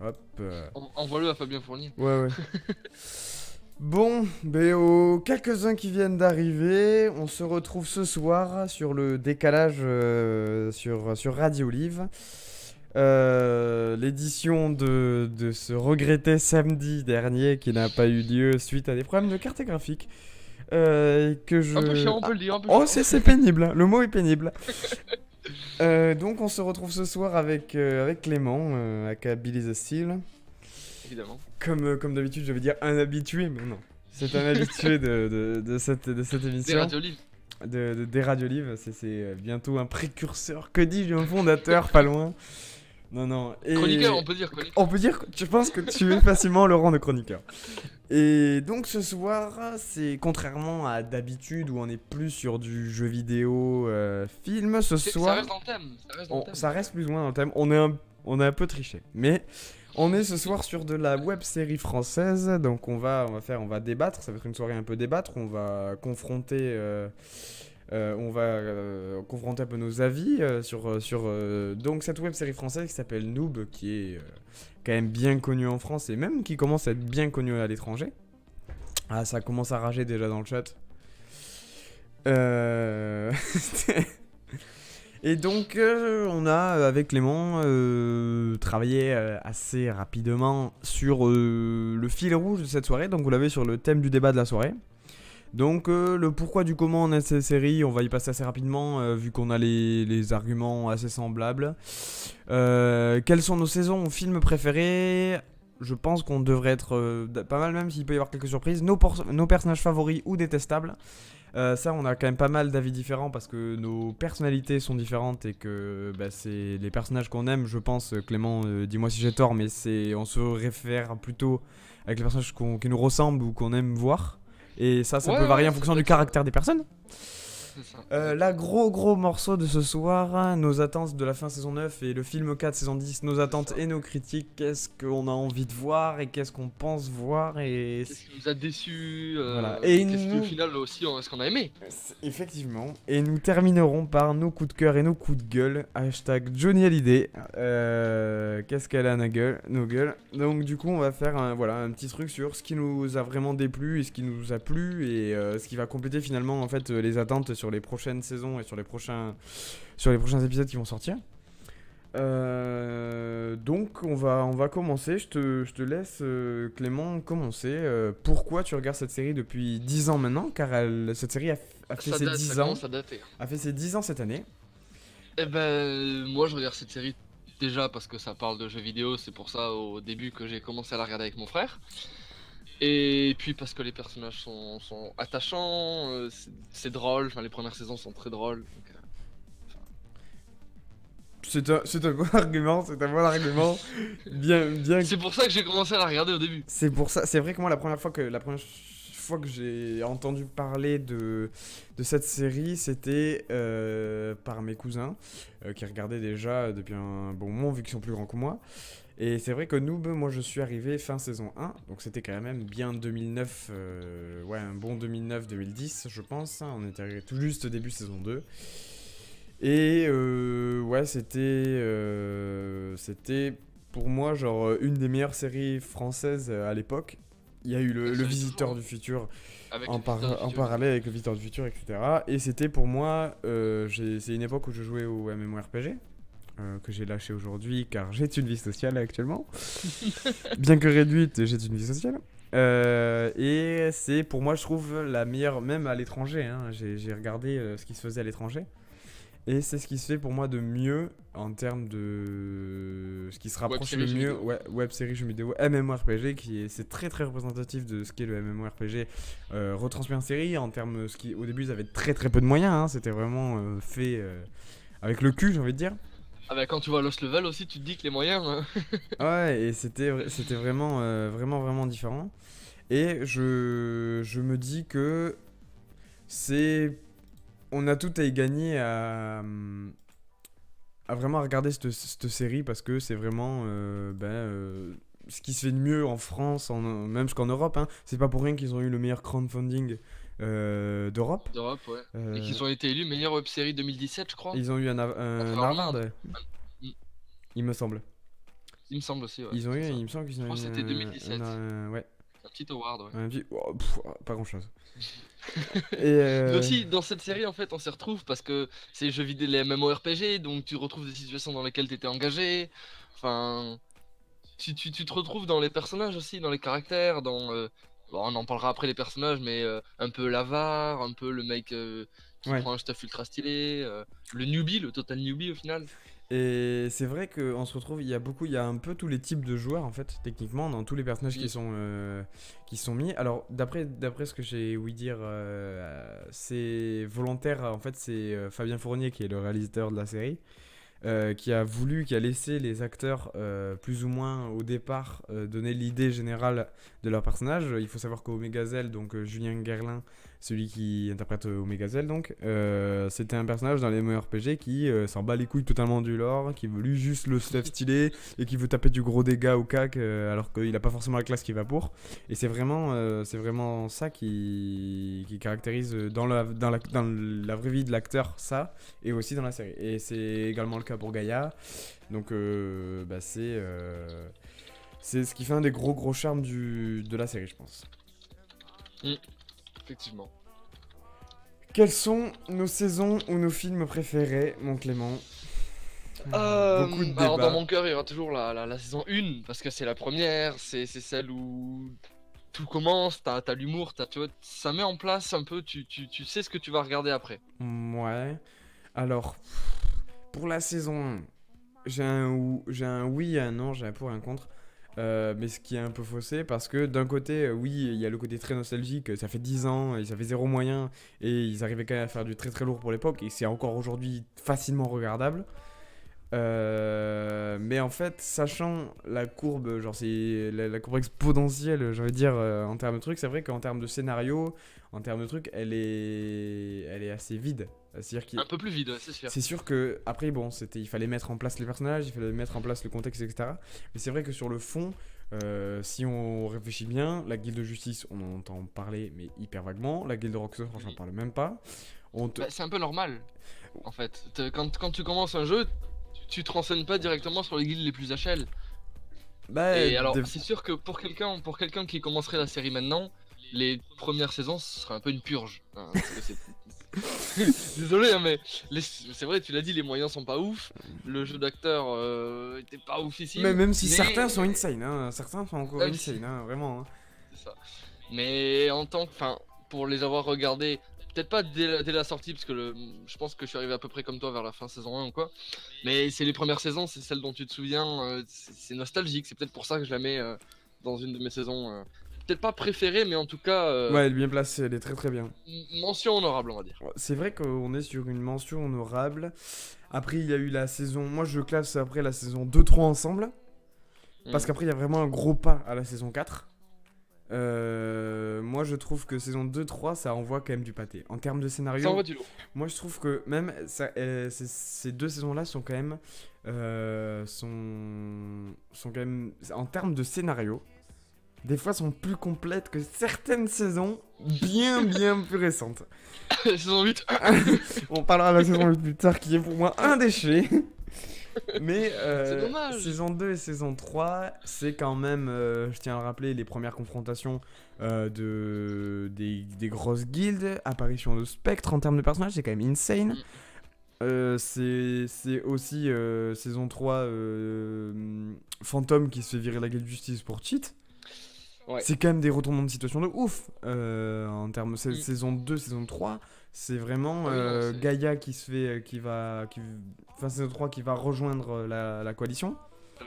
Hop. Envoie-le à Fabien Fournier. Ouais. Bon, aux quelques-uns qui viennent d'arriver, on se retrouve ce soir sur le décalage sur Radio Olive. L'édition de ce regretté samedi dernier qui n'a pas eu lieu suite à des problèmes de carte graphique. Que je... Un peu chiant, on peut le dire, un peu Oh, chiant. c'est pénible, hein, le mot est pénible. Donc on se retrouve ce soir avec Clément, aka Billy the Steel. Évidemment. Comme d'habitude, je vais dire un habitué, mais non. C'est un habitué de cette Des émission. radios livres. Des Radio Live. C'est bientôt un précurseur. Que dis-je, un fondateur, pas loin. Non. Et... Chroniqueur, on peut dire chroniqueur. On peut dire, je pense que tu es facilement le rang de chroniqueur. Et donc ce soir, c'est contrairement à d'habitude où on est plus sur du jeu vidéo, film, ce Ça soir, reste dans le thème. ça reste plus ou moins dans le thème. On est un peu triché, mais on est ce soir sur de la web série française. Donc on va débattre. Ça va être une soirée un peu débattre. On va confronter. Confronter un peu nos avis sur donc cette web série française qui s'appelle Noob, qui est quand même bien connue en France et même qui commence à être bien connue à l'étranger. Ah, ça commence à rager déjà dans le chat. Et donc on a avec Clément travaillé assez rapidement sur le fil rouge de cette soirée. Donc vous l'avez sur le thème du débat de la soirée. Donc le pourquoi du comment on a cette série, on va y passer assez rapidement vu qu'on a les arguments assez semblables. Quelles sont nos saisons ou films préférés? Je pense qu'on devrait être pas mal, même s'il peut y avoir quelques surprises. Nos personnages favoris ou détestables. Ça, on a quand même pas mal d'avis différents parce que nos personnalités sont différentes et que c'est les personnages qu'on aime, je pense. Clément, dis-moi si j'ai tort, mais on se réfère plutôt avec les personnages qui nous ressemblent ou qu'on aime voir. Et ça peut varier en fonction du caractère des personnes. C'est ça. Là, gros morceau de ce soir, hein, nos attentes de la fin saison 9 et le film 4 saison 10, nos attentes et nos critiques, qu'est-ce qu'on a envie de voir et qu'est-ce qu'on pense voir et... Qu'est-ce qui nous a déçus, Voilà. Et qu'est-ce qu'au final aussi, est-ce qu'on a aimé. Effectivement. Et nous terminerons par nos coups de cœur et nos coups de gueule. Hashtag Johnny Hallyday. Qu'est-ce qu'elle a nos gueules. Donc du coup on va faire un petit truc sur ce qui nous a vraiment déplu et ce qui nous a plu et ce qui va compléter finalement en fait les attentes sur les prochaines saisons et sur les prochains épisodes qui vont sortir. Donc on va commencer. Je te laisse Clément commencer. Pourquoi tu regardes cette série depuis 10 ans maintenant? Car cette série a fait ses 10 ans. Ça dater. A fait ses 10 ans cette année. Eh ben, moi je regarde cette série déjà parce que ça parle de jeux vidéo, c'est pour ça au début que j'ai commencé à la regarder avec mon frère. Et puis parce que les personnages sont attachants, c'est drôle, enfin les premières saisons sont très drôles. Donc, C'est un bon argument, Bien. c'est pour ça que j'ai commencé à la regarder au début. C'est pour ça. C'est vrai que moi la première fois que j'ai entendu parler de cette série, c'était par mes cousins qui regardaient déjà depuis un bon moment vu qu'ils sont plus grands que moi. Et c'est vrai que Noob, moi je suis arrivé fin saison 1, donc c'était quand même bien 2009, un bon 2009-2010 je pense, hein. On était arrivé tout juste début saison 2. Et c'était pour moi genre une des meilleures séries françaises à l'époque. Il y a eu le Visiteur du Futur en parallèle avec le Visiteur du Futur, etc. Et c'était pour moi, c'est une époque où je jouais au MMORPG. Que j'ai lâché aujourd'hui car j'ai une vie sociale actuellement. Bien que réduite, j'ai une vie sociale. Et c'est pour moi, je trouve, la meilleure, même à l'étranger. Hein. J'ai regardé ce qui se faisait à l'étranger. Et c'est ce qui se fait pour moi de mieux en termes de ce qui se rapproche le mieux. Web série jeux vidéo, MMORPG, c'est très très représentatif de ce qu'est le MMORPG retransmis en série. En termes, au début, ils avaient très très peu de moyens. Hein. C'était vraiment fait avec le cul, j'ai envie de dire. Ah bah quand tu vois Lost Level aussi, tu te dis que les moyens... Ouais, et c'était vraiment, vraiment différent. Et je me dis que on a tout à y gagner à vraiment regarder cette série parce que c'est vraiment ce qui se fait de mieux en France, même jusqu'en Europe. Hein. C'est pas pour rien qu'ils ont eu le meilleur crowdfunding d'Europe. Et qu'ils ont été élus meilleure web série 2017, je crois. Ils ont eu un Harvard, ouais. Il me semble. Il me semble aussi, ouais. Ils ont eu, c'est ça. il me semble qu'ils Je ont crois eu que c'était 2017. ouais, Un petit award, ouais. un petit... pas grand-chose. Et Mais aussi, dans cette série, en fait, on s'y retrouve parce que c'est les jeux vidéo, les MMORPG, donc tu retrouves des situations dans lesquelles tu étais engagé. Enfin, tu te retrouves dans les personnages aussi, dans les caractères, bon, on en parlera après les personnages, mais un peu l'avare, un peu le mec qui ouais. prend un stuff ultra stylé, le newbie, le total newbie au final. Et c'est vrai qu'on se retrouve, il y a un peu tous les types de joueurs en fait, techniquement, dans tous les personnages Mm. qui sont mis. Alors, d'après ce que j'ai ouï dire, c'est volontaire, en fait, c'est Fabien Fournier qui est le réalisateur de la série. Qui a laissé les acteurs plus ou moins au départ donner l'idée générale de leur personnage. Il faut savoir qu'Omegazelle, donc Julien Guerlain, celui qui interprète Omegazelle, donc c'était un personnage dans les MMORPG qui s'en bat les couilles totalement du lore, qui veut lui juste le stuff stylé et qui veut taper du gros dégât au cac alors qu'il a pas forcément la classe qui va pour. Et c'est vraiment ça qui caractérise dans la vraie vie de l'acteur ça, et aussi dans la série. Et c'est également le cas pour Gaïa. Donc c'est ce qui fait un des gros charmes de la série, je pense. Mm. Effectivement. Quelles sont nos saisons ou nos films préférés, mon Clément? Beaucoup de Alors dans débats. mon cœur, il y aura toujours la saison 1, parce que c'est la première, c'est celle où tout commence, t'as l'humour, tu vois, ça met en place un peu, tu sais ce que tu vas regarder après. Ouais. Alors, pour la saison 1, j'ai un oui et un non, j'ai un pour et un contre. Mais ce qui est un peu faussé parce que d'un côté, oui, il y a le côté très nostalgique, ça fait 10 ans, ils avaient zéro moyen et ils arrivaient quand même à faire du très très lourd pour l'époque et c'est encore aujourd'hui facilement regardable. Mais en fait, sachant la courbe, genre c'est la courbe exponentielle, j'ai envie de dire, en termes de trucs, c'est vrai qu'en termes de scénario, en termes de trucs, elle est assez vide. C'est-à-dire qu'il Un peu plus vide, ouais, c'est sûr. c'est sûr que après bon, il fallait mettre en place les personnages, il fallait mettre en place le contexte, etc. Mais c'est vrai que sur le fond, si on réfléchit bien, la Guilde de Justice, on en entend parler, mais hyper vaguement. La Guilde de Roxor, franchement, on parle même pas. Bah, c'est un peu normal, en fait. Quand tu commences un jeu, tu te renseignes pas directement sur les guildes les plus HL. Bah, Et alors, c'est sûr que pour quelqu'un qui commencerait la série maintenant, les premières saisons, ce serait un peu une purge. Hein, parce que désolé, hein, mais c'est vrai, tu l'as dit, les moyens sont pas ouf. Le jeu d'acteur était pas oufissime. mais même si mais... certains sont insane, hein, certains sont encore Même insane, si- hein, vraiment. Hein. C'est ça. Mais en tant que, enfin, pour les avoir regardés, peut-être pas dès la sortie, parce que je pense que je suis arrivé à peu près comme toi vers la fin saison 1 ou quoi. Mais c'est les premières saisons, c'est celles dont tu te souviens, c'est nostalgique. C'est peut-être pour ça que je la mets dans une de mes saisons. Peut-être pas préférée, mais en tout cas, Ouais, elle est bien placée, elle est très très bien. mention honorable, on va dire. C'est vrai qu'on est sur une mention honorable. Après, il y a eu la saison. Moi, je classe après la saison 2-3 ensemble. Parce Mm. qu'après, il y a vraiment un gros pas à la saison 4. Moi, je trouve que saison 2-3, ça envoie quand même du pâté. En termes de Ça scénario, envoie du lourd. moi, je trouve que même ces deux saisons-là sont quand même. Sont quand même. En termes de scénario, des fois sont plus complètes que certaines saisons bien plus récentes. Saison 8. On parlera de la saison 8 plus tard, qui est pour moi un déchet. Mais C'est dommage. saison 2 et saison 3, c'est quand même, je tiens à le rappeler, les premières confrontations des grosses guildes, apparition de spectres en termes de personnages, c'est quand même insane. C'est aussi saison 3, Fantôme qui se fait virer la guilde de justice pour cheat. Ouais. C'est quand même des retournements de situation de ouf. En termes de saison 2, saison 3, c'est vraiment Gaïa qui se fait. Enfin, saison 3 qui va rejoindre la coalition.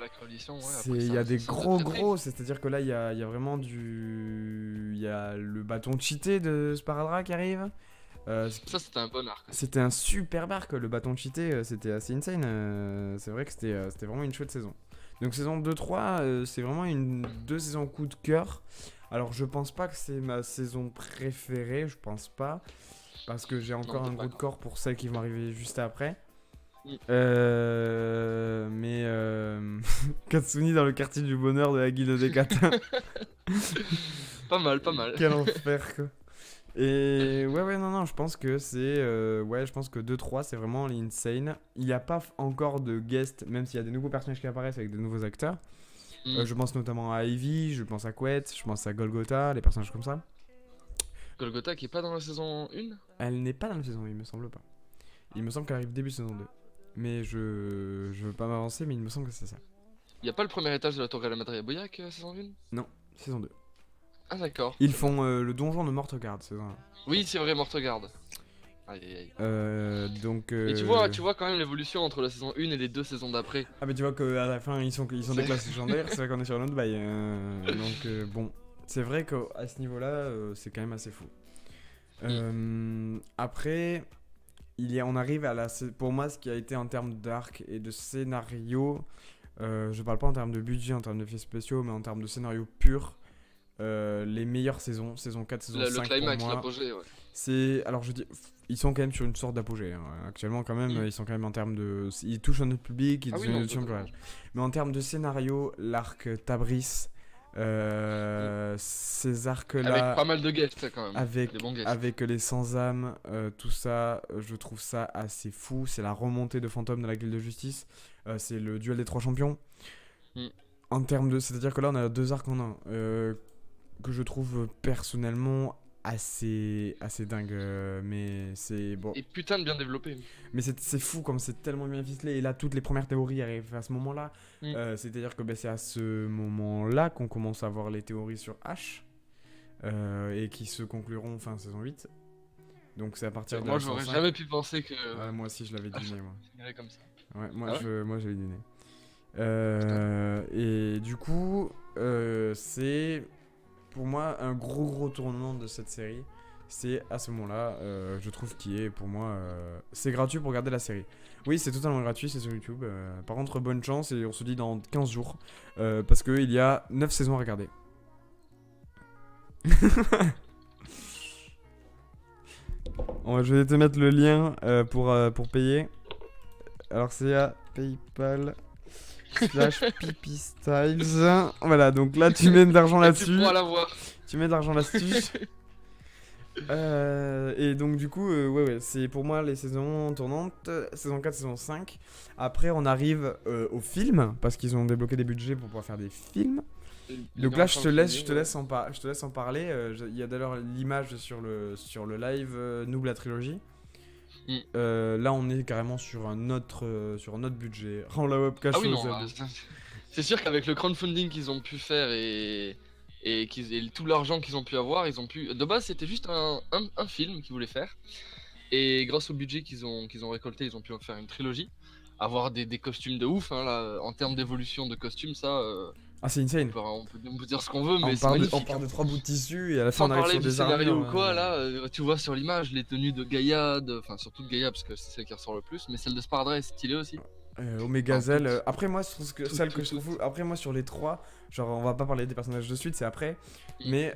La coalition, ouais. Il y a des gros. C'est-à-dire que là, il y a vraiment du. Il y a le bâton cheaté de Sparadrap qui arrive. Ça, c'était un bon arc. C'était un super arc, le bâton cheaté, c'était assez insane. C'est vrai que c'était vraiment une chouette saison. Donc saison 2-3, c'est vraiment deux saisons coup de cœur. Alors je pense pas que c'est ma saison préférée, je pense pas. Parce que j'ai encore un gros de corps pour celles qui vont arriver juste après. Mais Katsuni dans le quartier du bonheur de la guilde des Katins. Pas mal. Quel enfer quoi. Et ouais, non, je pense que c'est. Ouais, je pense que 2-3, c'est vraiment l'insane. Il n'y a pas encore de guest, même s'il y a des nouveaux personnages qui apparaissent avec de nouveaux acteurs. Je pense notamment à Ivy, je pense à Quet, je pense à Golgotha, les personnages comme ça. Golgotha qui est pas dans la saison 1 ? Elle n'est pas dans la saison 1, il me semble pas. Il me semble qu'elle arrive début saison 2. Mais je veux pas m'avancer, mais il me semble que c'est ça. Y a pas le premier étage de la tour Galamataria Boyac, saison 1 ? Non, saison 2. Ah d'accord. Ils font le donjon de Mortegarde, saison 1. Oui, c'est vrai, Mortegarde. Aïe. Donc. Et tu vois quand même l'évolution entre la saison 1 et les 2 saisons d'après. Ah, mais tu vois qu'à la fin, ils sont des classes légendaires, c'est vrai qu'on est sur un autre bail. Donc, bon. C'est vrai qu'à ce niveau-là, c'est quand même assez fou. Après, on arrive à pour moi, ce qui a été en termes d'arc et de scénario. Je parle pas en termes de budget, en termes d'effets spéciaux, mais en termes de scénario pur. Les meilleures saisons, saison 4, saison 5 le climax, pour moi, l'apogée, ouais. alors je dis, ils sont quand même sur une sorte d'apogée. Hein. Actuellement, quand même, ils sont quand même en termes de. Ils touchent un autre public, ils touchent un autre public. Mais en termes de scénario, l'arc Tabris, ces arcs-là. Avec pas mal de guests, quand même. Avec les sans-âmes, tout ça, je trouve ça assez fou. C'est la remontée de fantômes dans la guilde de justice. C'est le duel des 3 champions. En termes de. C'est-à-dire que là, on a 2 arcs en un. Que je trouve personnellement assez dingue, mais c'est bon. Et putain de bien développé. Mais c'est fou comme c'est tellement bien ficelé, et là toutes les premières théories arrivent à ce moment-là. C'est-à-dire que c'est à ce moment-là qu'on commence à voir les théories sur H, et qui se concluront fin saison 8. Donc c'est à partir de. Moi j'aurais jamais pu penser que. Moi aussi je l'avais deviné, moi. Comme ça. Ouais, moi j'avais deviné. Et du coup, c'est pour moi un gros tournement de cette série. C'est à ce moment-là, je trouve qu'il est pour moi, c'est gratuit pour regarder la série. Oui, c'est totalement gratuit, c'est sur YouTube. Par contre, bonne chance et on se dit dans 15 jours, parce qu'il y a 9 saisons à regarder. Je vais te mettre le lien pour payer. Alors c'est à PayPal /pipistyles. Voilà, donc là tu mets de l'argent là-dessus. Tu pourras la voir. Tu mets de l'argent là-dessus. Et donc du coup, ouais, c'est pour moi les saisons tournantes, saison 4, saison 5. Après on arrive au film, parce qu'ils ont débloqué des budgets pour pouvoir faire des films. Donc là je te laisse en parler. Il y a d'ailleurs l'image sur le live Noob la trilogie. Là on est carrément sur un autre budget. Rends la webcam. Ah oui, non, c'est sûr qu'avec le crowdfunding qu'ils ont pu faire et tout l'argent qu'ils ont pu avoir, ils ont pu. De base c'était juste un film qu'ils voulaient faire. Et grâce au budget qu'ils ont récolté, ils ont pu en faire une trilogie. Avoir des costumes de ouf, hein, là, en termes d'évolution de costumes, ça. C'est insane. On peut dire ce qu'on veut, mais on part de 3 bouts de tissu et à la fin on arrive sur des scénario armures, ou quoi, là, tu vois sur l'image les tenues de Gaïa, enfin surtout de Gaïa parce que c'est celle qui ressort le plus, mais celle de Spardra est stylée aussi. Omegazel. Après moi, je trouve que celle que je trouve. Après moi sur les 3, genre on va pas parler des personnages de suite, c'est après. Mais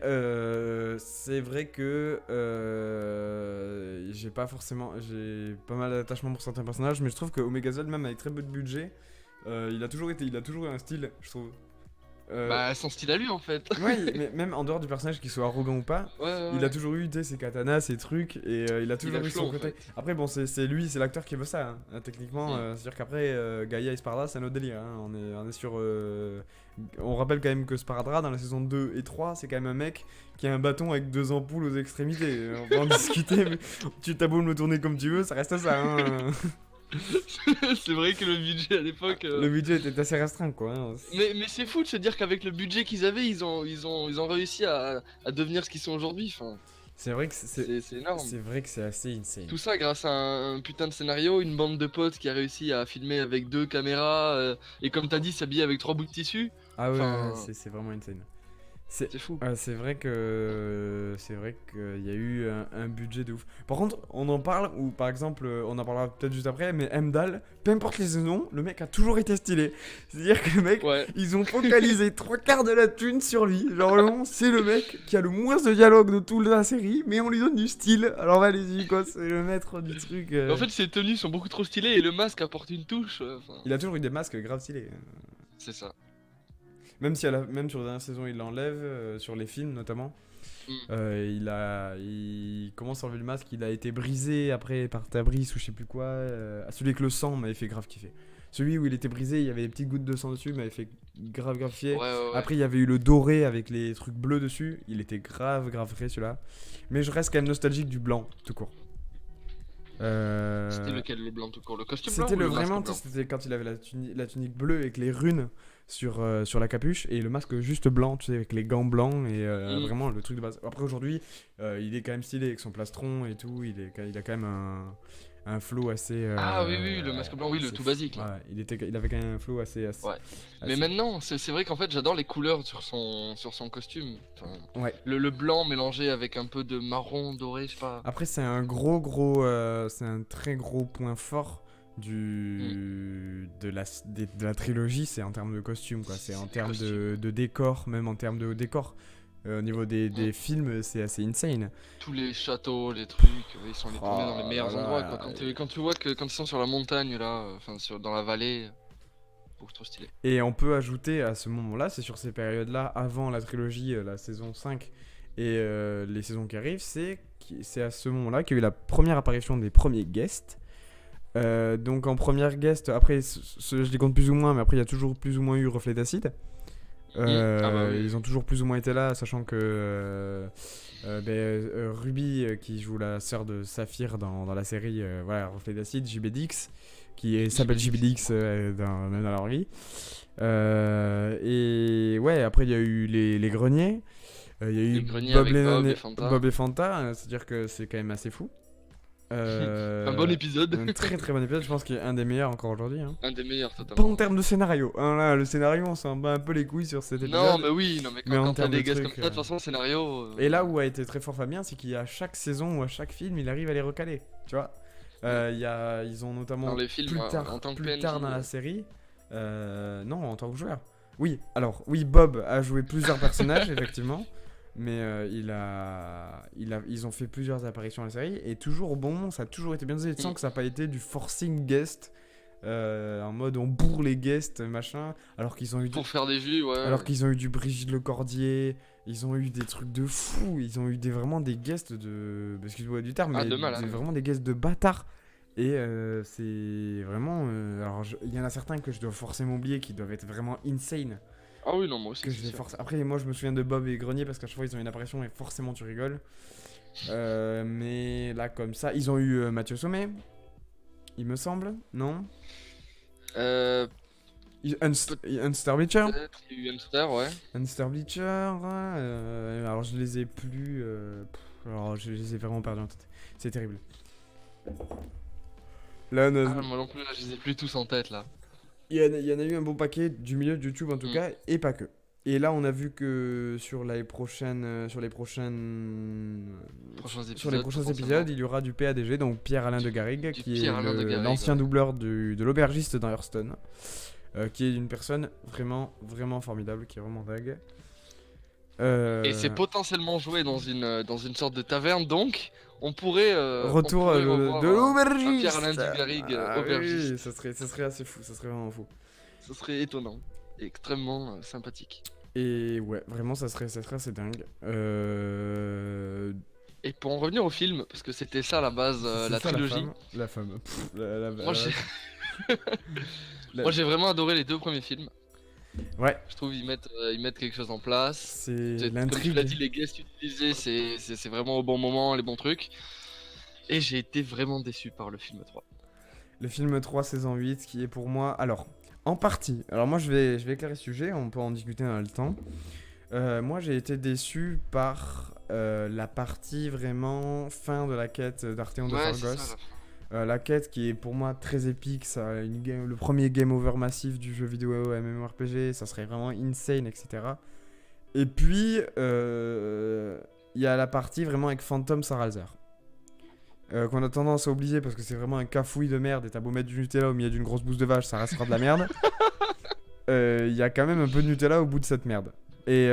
c'est vrai que j'ai pas mal d'attachement pour certains personnages, mais je trouve que Omegazel, même avec très peu de budget, il a toujours eu un style, je trouve. Son style à lui en fait. Ouais, mais même en dehors du personnage qu'il soit arrogant ou pas, il a toujours eu ses katanas, ses trucs, et il a toujours eu son côté. Après, bon, c'est lui, c'est l'acteur qui veut ça, hein. Techniquement. C'est-à-dire qu'après, Gaïa et Spardra, c'est un autre délire. Hein. On est sur. On rappelle quand même que Spardra, dans la saison 2 et 3, c'est quand même un mec qui a un bâton avec 2 ampoules aux extrémités. On peut en discuter, mais tu t'as beau me le tourner comme tu veux, ça reste ça. Hein. C'est vrai que le budget à l'époque. Le budget était assez restreint, quoi. Hein. Mais c'est fou de se dire qu'avec le budget qu'ils avaient, ils ont réussi à devenir ce qu'ils sont aujourd'hui. Enfin, c'est vrai que c'est énorme. C'est vrai que c'est assez insane. Tout ça grâce à un putain de scénario, une bande de potes qui a réussi à filmer avec 2 caméras et comme t'as dit, s'habiller avec 3 bouts de tissu. Ah ouais, c'est vraiment insane. C'est fou. C'est vrai qu'il y a eu un budget de ouf. Par contre, on en parle, ou par exemple, on en parlera peut-être juste après, mais Heimdall, peu importe les saisons, le mec a toujours été stylé. C'est-à-dire que le mec, ils ont focalisé 3/4 de la thune sur lui. Genre vraiment, c'est le mec qui a le moins de dialogue de toute la série, mais on lui donne du style. Alors allez-y, quoi, c'est le maître du truc. En fait, ses tenues sont beaucoup trop stylées et le masque apporte une touche. Il a toujours eu des masques grave stylés. C'est ça. Même si même sur la dernière saison, il l'enlève, sur les films notamment. Il commence à enlever le masque, il a été brisé après par Tabrice ou je sais plus quoi. Celui avec le sang m'avait fait grave kiffer. Celui où il était brisé, il y avait des petites gouttes de sang dessus, m'avait fait grave kiffer. Ouais. Après, il y avait eu le doré avec les trucs bleus dessus, il était grave frais celui-là. Mais je reste quand même nostalgique du blanc, tout court. C'était lequel, le blanc tout court? Le costume blanc? C'était vraiment, c'était quand il avait la tunique bleue avec les runes sur la capuche et le masque juste blanc, tu sais, avec les gants blancs et vraiment le truc de base. Après aujourd'hui, il est quand même stylé avec son plastron et tout, il a quand même un flow assez... Ah oui, le masque blanc, oui, le tout basique. Ouais, il avait quand même un flow assez... Ouais. Mais maintenant, c'est vrai qu'en fait, j'adore les couleurs sur son costume. Enfin, ouais. Le blanc mélangé avec un peu de marron doré, je sais pas. Après, c'est un c'est un très gros point fort de la trilogie, c'est en termes de costume, quoi. C'est en termes de décor, même en termes de décor. Au niveau des films, c'est assez insane. Tous les châteaux, les trucs, ils sont tournés dans les meilleurs endroits, quoi. Quand tu vois que quand ils sont sur la montagne, là, dans la vallée, beaucoup trop stylé. Et on peut ajouter à ce moment-là, c'est sur ces périodes-là, avant la trilogie, la saison 5 et les saisons qui arrivent, c'est à ce moment-là qu'il y a eu la première apparition des premiers guests. Donc en première guest, après, je les compte plus ou moins, mais après il y a toujours plus ou moins eu Reflet d'Acide. Oui. Ils ont toujours plus ou moins été là, sachant que Ruby, qui joue la sœur de Saphir dans la série Reflet d'Acide, JBDX, qui s'appelle JBDX même dans la vie. Et ouais, après il y a eu les greniers. Il y a eu Bob et Fanta, c'est-à-dire que c'est quand même assez fou. Un bon épisode. Un très bon épisode, je pense qu'il est un des meilleurs encore aujourd'hui. Un des meilleurs, totalement. Pas en termes de scénario. Là, le scénario, on s'en bat un peu les couilles sur cet épisode. Non, mais quand t'as des guests comme ça, de toute façon, le scénario. Et là où a été très fort Fabien, c'est qu'à chaque saison ou à chaque film, il arrive à les recaler. Tu vois, ils ont notamment dans les films, plus tard dans la série. Non, en tant que joueur. Oui, Bob a joué plusieurs personnages, effectivement. Mais ils ont fait plusieurs apparitions à la série et toujours bon, ça a toujours été bien dosé. Tu sens que ça n'a pas été du forcing guest en mode on bourre les guests machin, alors qu'ils ont eu pour faire des vues, ouais. Alors qu'ils ont eu du Brigitte Lecordier, ils ont eu des trucs de fou, ils ont eu vraiment des guests excuse-moi du terme, mais vraiment des guests de bâtards. Et c'est vraiment alors il y en a certains que je dois forcément oublier qui doivent être vraiment insane. Ah oui, non, moi aussi. Après, moi je me souviens de Bob et Grenier parce qu'à chaque fois ils ont une apparition et forcément tu rigoles. Mais là, comme ça, ils ont eu Mathieu Sommet, il me semble, non Unster Bleacher. Il y a eu Unster, ouais. Unster Bleacher, alors je les ai plus. Alors je les ai vraiment perdus en tête. C'est terrible. Là, moi non plus, là, je les ai plus tous en tête là. Il y en a eu un bon paquet du milieu de YouTube en tout cas, et pas que. Et là, on a vu que sur les prochains épisodes, il y aura du PADG, donc Pierre-Alain de Garrigue, qui est l'ancien doubleur de l'aubergiste dans Hearthstone, qui est une personne vraiment, vraiment formidable, qui est vraiment dingue. Et c'est potentiellement joué dans une sorte de taverne, donc on pourrait retour de l'aubergiste. Pierre-Alain de Garrigue, aubergiste. Oui, ça serait assez fou, ça serait vraiment fou. Ça serait étonnant, et extrêmement sympathique. Et ouais, vraiment, ça serait assez dingue. Et pour en revenir au film, parce que c'était ça la base, la trilogie. La femme. Moi j'ai vraiment adoré les deux premiers films. Ouais. Je trouve ils mettent quelque chose en place. C'est l'intrigue. Comme tu l'as dit, les guests utilisés, c'est vraiment au bon moment, les bons trucs. Et j'ai été vraiment déçu par le film 3. Le film 3 saison 8 qui est pour moi... Alors, en partie. Alors moi je vais éclairer ce sujet, on peut en discuter dans le temps. Moi j'ai été déçu par la partie vraiment fin de la quête d'Arthéon de Fargos. La quête qui est pour moi très épique, le premier game over massif du jeu vidéo MMORPG, ça serait vraiment insane, etc. Et puis, il y a la partie vraiment avec Phantom Saralzer. Qu'on a tendance à oublier parce que c'est vraiment un cafouille de merde et t'as beau mettre du Nutella au milieu d'une grosse bouse de vache, ça restera de la merde. Il y a quand même un peu de Nutella au bout de cette merde. Et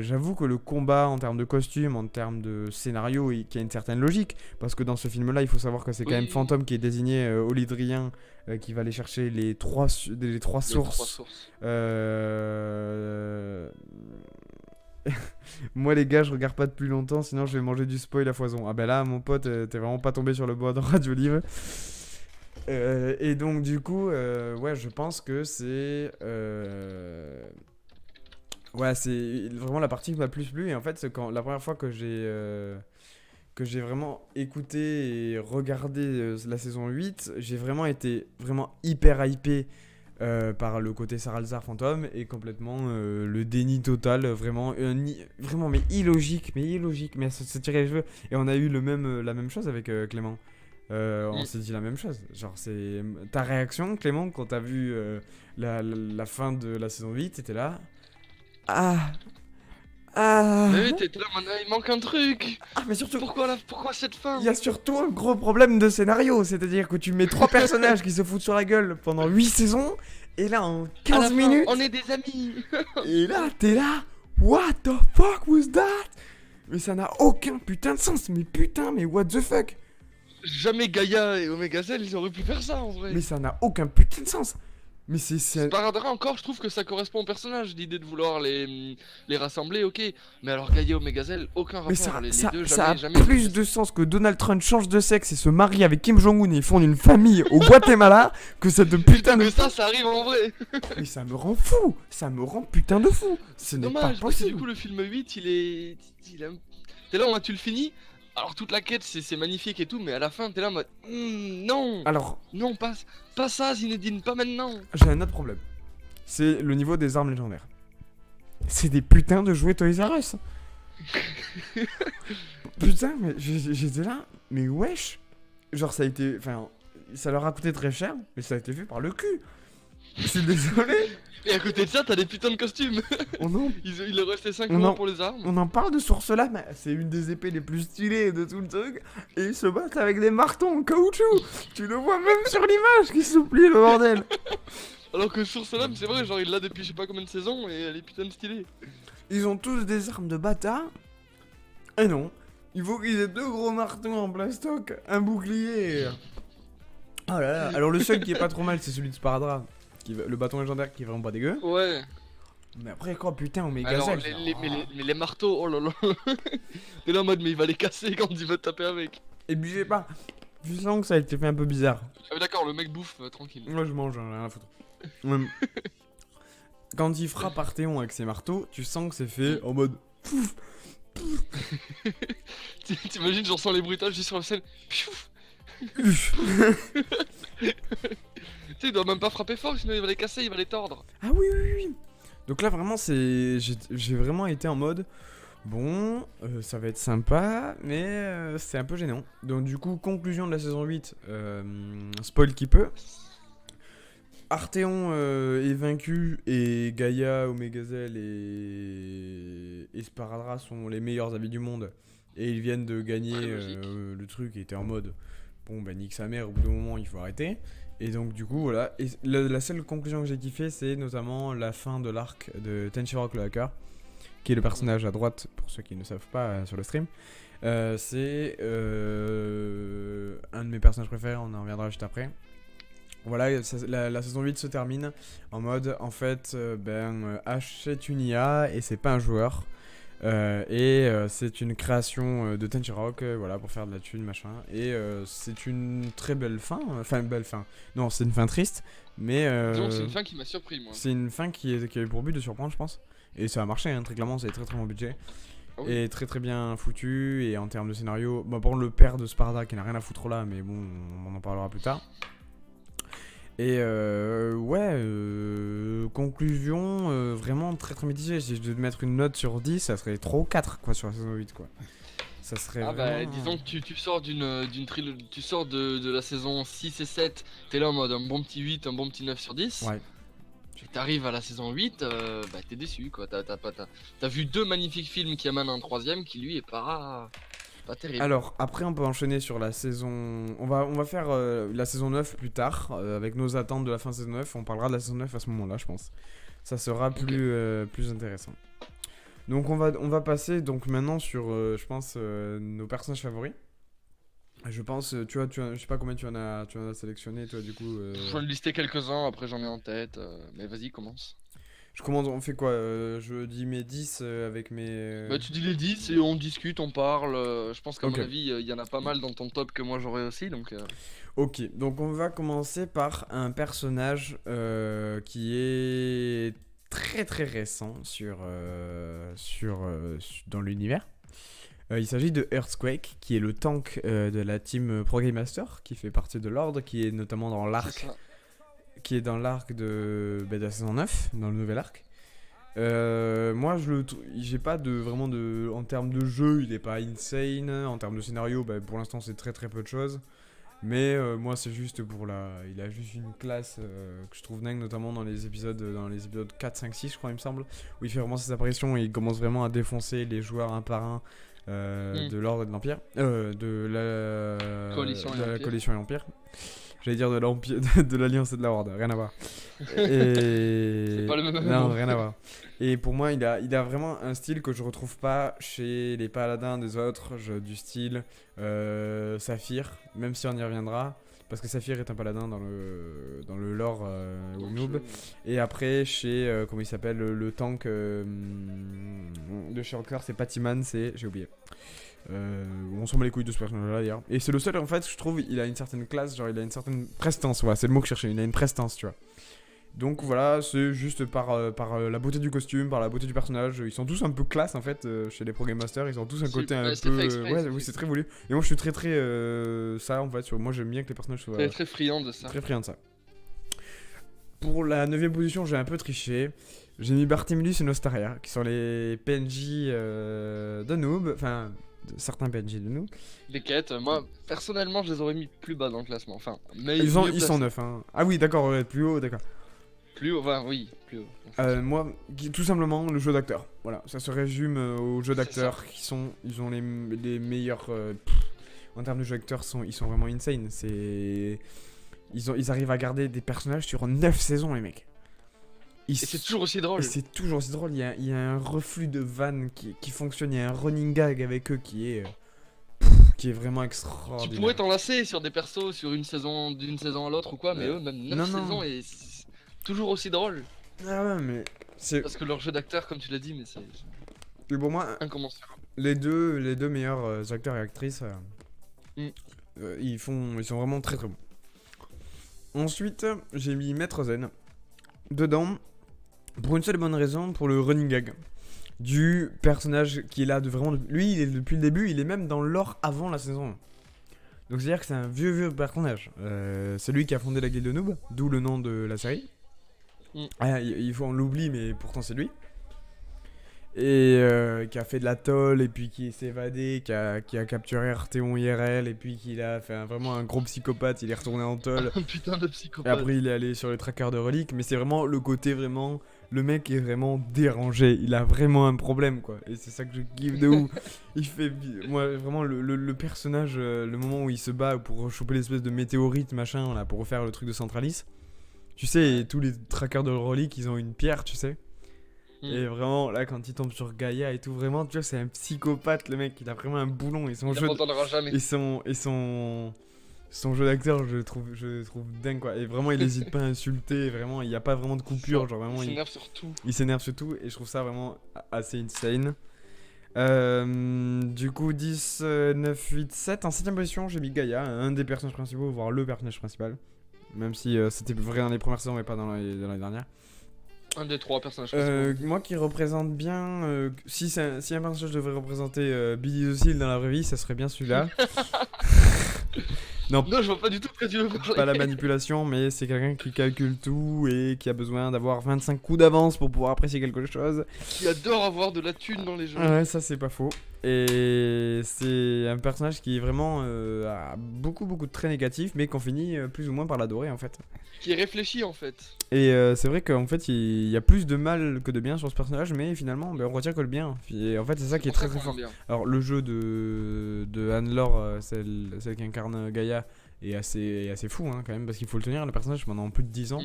j'avoue que le combat en termes de costume, en termes de scénario, qui a une certaine logique, parce que dans ce film-là, il faut savoir que c'est quand même Fantôme qui est désigné Olydrien, qui va aller chercher les trois sources Moi, les gars, je regarde pas depuis longtemps, sinon je vais manger du spoil à foison. Ah ben là, mon pote, t'es vraiment pas tombé sur le bois de Radio Live. Et donc, du coup, ouais, je pense que c'est... Ouais, c'est vraiment la partie qui m'a le plus plu. Et en fait, c'est quand la première fois que j'ai vraiment écouté et regardé la saison 8, j'ai vraiment été vraiment hyper hypé par le côté Saralzar fantôme et complètement le déni total, vraiment, vraiment mais illogique, mais ça se tirait les cheveux. Et on a eu la même chose avec Clément. On s'est dit la même chose. Genre, c'est ta réaction, Clément, quand t'as vu la fin de la saison 8, t'étais là. Ah! Ah! Mais oui, t'es là, il manque un truc. Ah, mais surtout, Pourquoi cette fin? il y a surtout un gros problème de scénario, c'est-à-dire que tu mets 3 personnages qui se foutent sur la gueule pendant 8 saisons, et là en 15 minutes, on est des amis. et là t'es là, what the fuck was that? Mais ça n'a aucun putain de sens, mais what the fuck? Jamais Gaïa et Omega Cell, ils auraient pu faire ça en vrai. Mais ça n'a aucun putain de sens. Mais c'est... Sparadra encore, je trouve que ça correspond au personnage, l'idée de vouloir les rassembler, ok. Mais alors Gaïa et Omega Cell, aucun rapport. Mais ça, les ça, deux, ça jamais, a plus de sens que Donald Trump change de sexe et se marie avec Kim Jong-un et ils font une famille au Guatemala que cette putain de... Que ça arrive en vrai. Mais ça me rend fou. Ça me rend putain de fou. Ce n'est pas Dommage, parce que possible. du coup le film 8, t'es là, tu le finis. Alors toute la quête c'est magnifique et tout, mais à la fin t'es là en mode non. Alors, Non, pas ça Zinedine, pas maintenant. j'ai un autre problème. C'est le niveau des armes légendaires. C'est des putains de jouets Toys R Us. Putain, mais j'étais là, mais wesh. Genre ça a été... Enfin, ça leur a coûté très cher, mais ça a été fait par le cul. Je suis désolé. Et à côté de ça, t'as des putains de costumes. Il est resté 5 mois pour les armes. On en parle de Source Lame, c'est une des épées les plus stylées de tout le truc. Et ils se battent avec des martons en caoutchouc. Tu le vois même sur l'image qui s'oublie le bordel. Alors que Source Lame, c'est vrai, genre il l'a depuis je sais pas combien de saisons et elle est putain de stylée. Ils ont tous des armes de bâtard. Et non, il faut qu'ils aient 2 gros martons en plastoc, un bouclier. Oh là là. Alors le seul qui est pas trop mal, c'est celui de Sparadra. Le bâton légendaire qui est vraiment pas dégueu. Ouais. Mais après quoi, putain, Omega Alors, Cell. mais les marteaux, oh là là. T'es là en mode, mais il va les casser quand il va taper avec. Et puis je sais pas, je sens que ça a été fait un peu bizarre. Ah, d'accord, le mec bouffe tranquille. Moi je mange, j'en ai rien à foutre. Quand il frappe Arthéon avec ses marteaux, tu sens que c'est fait en mode. T'imagines, j'en sens les bruitages juste sur la scène. Piouf. Tu sais, il doit même pas frapper fort, sinon il va les casser, il va les tordre. Ah oui, oui, oui. Donc là, vraiment, j'ai vraiment été en mode. Bon, ça va être sympa, mais c'est un peu gênant. Donc, du coup, conclusion de la saison 8, spoil qui peut. Arthéon est vaincu et Gaïa, Omega-Zell et Sparadra sont les meilleurs amis du monde. Et ils viennent de gagner le truc et étaient en mode. Bon, bah nique sa mère, au bout d'un moment, il faut arrêter. Et donc, du coup, voilà. Et la seule conclusion que j'ai kiffé, c'est notamment la fin de l'arc de Tenchi-Rock le hacker, qui est le personnage à droite, pour ceux qui ne savent pas sur le stream. C'est un de mes personnages préférés, on en reviendra juste après. Voilà, la saison 8 se termine en mode, en fait, Ash c'est une IA et c'est pas un joueur. C'est une création de Tenchi-Rock, voilà, pour faire de la thune, machin. Et c'est une très belle fin, enfin une belle fin. Non, c'est une fin triste, mais... Donc c'est une fin qui m'a surpris, moi. C'est une fin qui a eu pour but de surprendre, je pense. Et ça a marché, hein, très clairement, c'est très très bon budget. Ah oui. Et très très bien foutu, et en termes de scénario... Bon, pour le père de Sparda qui n'a rien à foutre là, mais bon, on en parlera plus tard. Et conclusion, vraiment très très mitigée. Si je devais mettre une note sur 10, ça serait 3 ou 4 quoi, sur la saison 8 quoi. Ça serait vraiment... disons que tu sors d'une trilogie, tu sors de la saison 6 et 7, t'es là en mode un bon petit 8, un bon petit 9 sur 10. Ouais. Puis t'arrives à la saison 8, t'es déçu quoi, t'as vu 2 magnifiques films qui amènent un 3ème qui lui est pas terrible. Alors après on peut enchaîner sur la saison, on va faire la saison 9 plus tard, avec nos attentes de la fin de saison 9, on parlera de la saison 9 à ce moment là je pense. Ça sera plus intéressant. Donc on va passer donc maintenant sur je pense nos personnages favoris. Je pense, tu vois, je sais pas combien tu en as sélectionné toi du coup. Je vais en lister quelques-uns, après j'en ai en tête, mais vas-y commence. On fait quoi je dis mes 10 avec mes... Bah tu dis les 10 et on discute, on parle. Je pense qu'à Ok. mon avis, il y en a pas mal dans ton top que moi j'aurais aussi, donc... Ok, donc on va commencer par un personnage qui est très très récent dans l'univers. Il s'agit de Earthquake, qui est le tank de la team Pro Game Master, qui fait partie de l'ordre, qui est notamment dans l'arc, qui est dans l'arc de la saison 9, dans le nouvel arc. Moi, j'ai pas vraiment de... En termes de jeu, il est pas insane. En termes de scénario, pour l'instant, c'est très très peu de choses. Mais moi, c'est juste pour la... Il a juste une classe que je trouve dingue, notamment dans les épisodes 4, 5, 6, je crois, il me semble, où il fait vraiment ses apparitions et il commence vraiment à défoncer les joueurs un par un de l'Ordre et de l'Empire. De la Coalition et l'Empire. J'allais dire de l'Empire, de l'Alliance et de la Horde, rien à voir. C'est pas le même Non, mot. rien à voir. Et pour moi, il a vraiment un style que je retrouve pas chez les paladins des autres, du style Saphir, même si on y reviendra. Parce que Saphir est un paladin dans le lore noob. Et après, chez, comment il s'appelle, le tank de chez Rockstar, c'est Patiman, j'ai oublié. On s'en bat les couilles de ce personnage là d'ailleurs. Et c'est le seul en fait, je trouve, il a une certaine classe, genre il a une certaine prestance, voilà, c'est le mot que je cherchais, il a une prestance, tu vois. Donc voilà, c'est juste par la beauté du costume, par la beauté du personnage. Ils sont tous un peu classe en fait chez les Pro Game Masters, ils ont tous un côté un peu... oui, c'est très voulu. Et moi je suis très très ça en fait, moi j'aime bien que les personnages soient... Très très friand de ça. Très friand de ça. Pour la 9ème position, j'ai un peu triché. J'ai mis Barthélemy et Nostaria, qui sont les PNJ de noob, enfin... certains PNJ de nous. Les quêtes, moi personnellement je les aurais mis plus bas dans le classement. Enfin, mais ils sont 9 hein. Ah oui d'accord, ouais, plus haut, d'accord. Plus haut, enfin oui, plus haut. Moi, tout simplement le jeu d'acteur. Voilà, ça se résume au jeu d'acteur ils ont les meilleurs en termes de jeu d'acteur, ils sont vraiment insane. Ils arrivent à garder des personnages sur 9 saisons les mecs. Et c'est toujours aussi drôle. Il y a un reflux de vannes qui fonctionne, il y a un running gag avec eux qui est vraiment extraordinaire. Tu pourrais t'enlacer sur des persos sur une saison d'une saison à l'autre ou quoi, mais eux même 9 saisons et c'est toujours aussi drôle. Ah ouais, mais c'est parce que leur jeu d'acteur, comme tu l'as dit, mais c'est pour moi incommensurable. Les deux meilleurs acteurs et actrices ils sont vraiment très très bons. Ensuite, j'ai mis Maître Zen dedans. Pour une seule bonne raison, pour le running gag du personnage qui est là lui il est depuis le début, il est même dans l'or avant la saison 1. Donc c'est à dire que c'est un vieux personnage. C'est lui qui a fondé la guilde de noob, d'où le nom de la série. On l'oublie mais pourtant c'est lui. Et qui a fait de la tolle et puis qui s'est évadé, qui a capturé Arthéon IRL et puis qui a fait vraiment un gros psychopathe, il est retourné en tolle. Un putain de psychopathe. Et après il est allé sur les trackers de reliques, mais c'est vraiment le côté vraiment... Le mec est vraiment dérangé, il a vraiment un problème quoi. Et c'est ça que je kiffe de ouf. Il fait... Moi vraiment le personnage, le moment où il se bat pour choper l'espèce de météorite machin là, pour refaire le truc de Centralis. Tu sais, tous les trackers de reliques ils ont une pierre, tu sais. Et vraiment, là, quand il tombe sur Gaïa et tout, vraiment, tu vois, c'est un psychopathe, le mec. Il a vraiment un boulon. Et son jeu. Jamais. Et son jeu d'acteur, je le trouve dingue, quoi. Et vraiment, il hésite pas à insulter. Vraiment, il n'y a pas vraiment de coupure. Genre, vraiment, il s'énerve sur tout. Il s'énerve sur tout. Et je trouve ça vraiment assez insane. Du coup, 10, 9, 8, 7. En 7ème position, j'ai mis Gaïa, un des personnages principaux, voire le personnage principal. Même si c'était vrai dans les premières saisons, mais pas dans les dernières. Un des 3 personnages moi qui représente bien si un personnage devrait représenter Billy the Seal dans la vraie vie, ça serait bien celui-là. non, je vois pas du tout ce que tu veux parler. Pas la manipulation, mais c'est quelqu'un qui calcule tout et qui a besoin d'avoir 25 coups d'avance pour pouvoir apprécier quelque chose. Qui adore avoir de la thune dans les jeux. Ouais, ça c'est pas faux. Et c'est un personnage qui est vraiment a beaucoup de traits négatifs, mais qu'on finit plus ou moins par l'adorer en fait. Qui est réfléchi en fait. Et c'est vrai qu'en fait il y a plus de mal que de bien sur ce personnage, mais finalement on retient que le bien. Et en fait c'est ça qui est très fort. Alors le jeu de Anne-Laure, celle qui incarne Gaïa, est assez fou hein, quand même, parce qu'il faut le tenir le personnage pendant plus de 10 ans.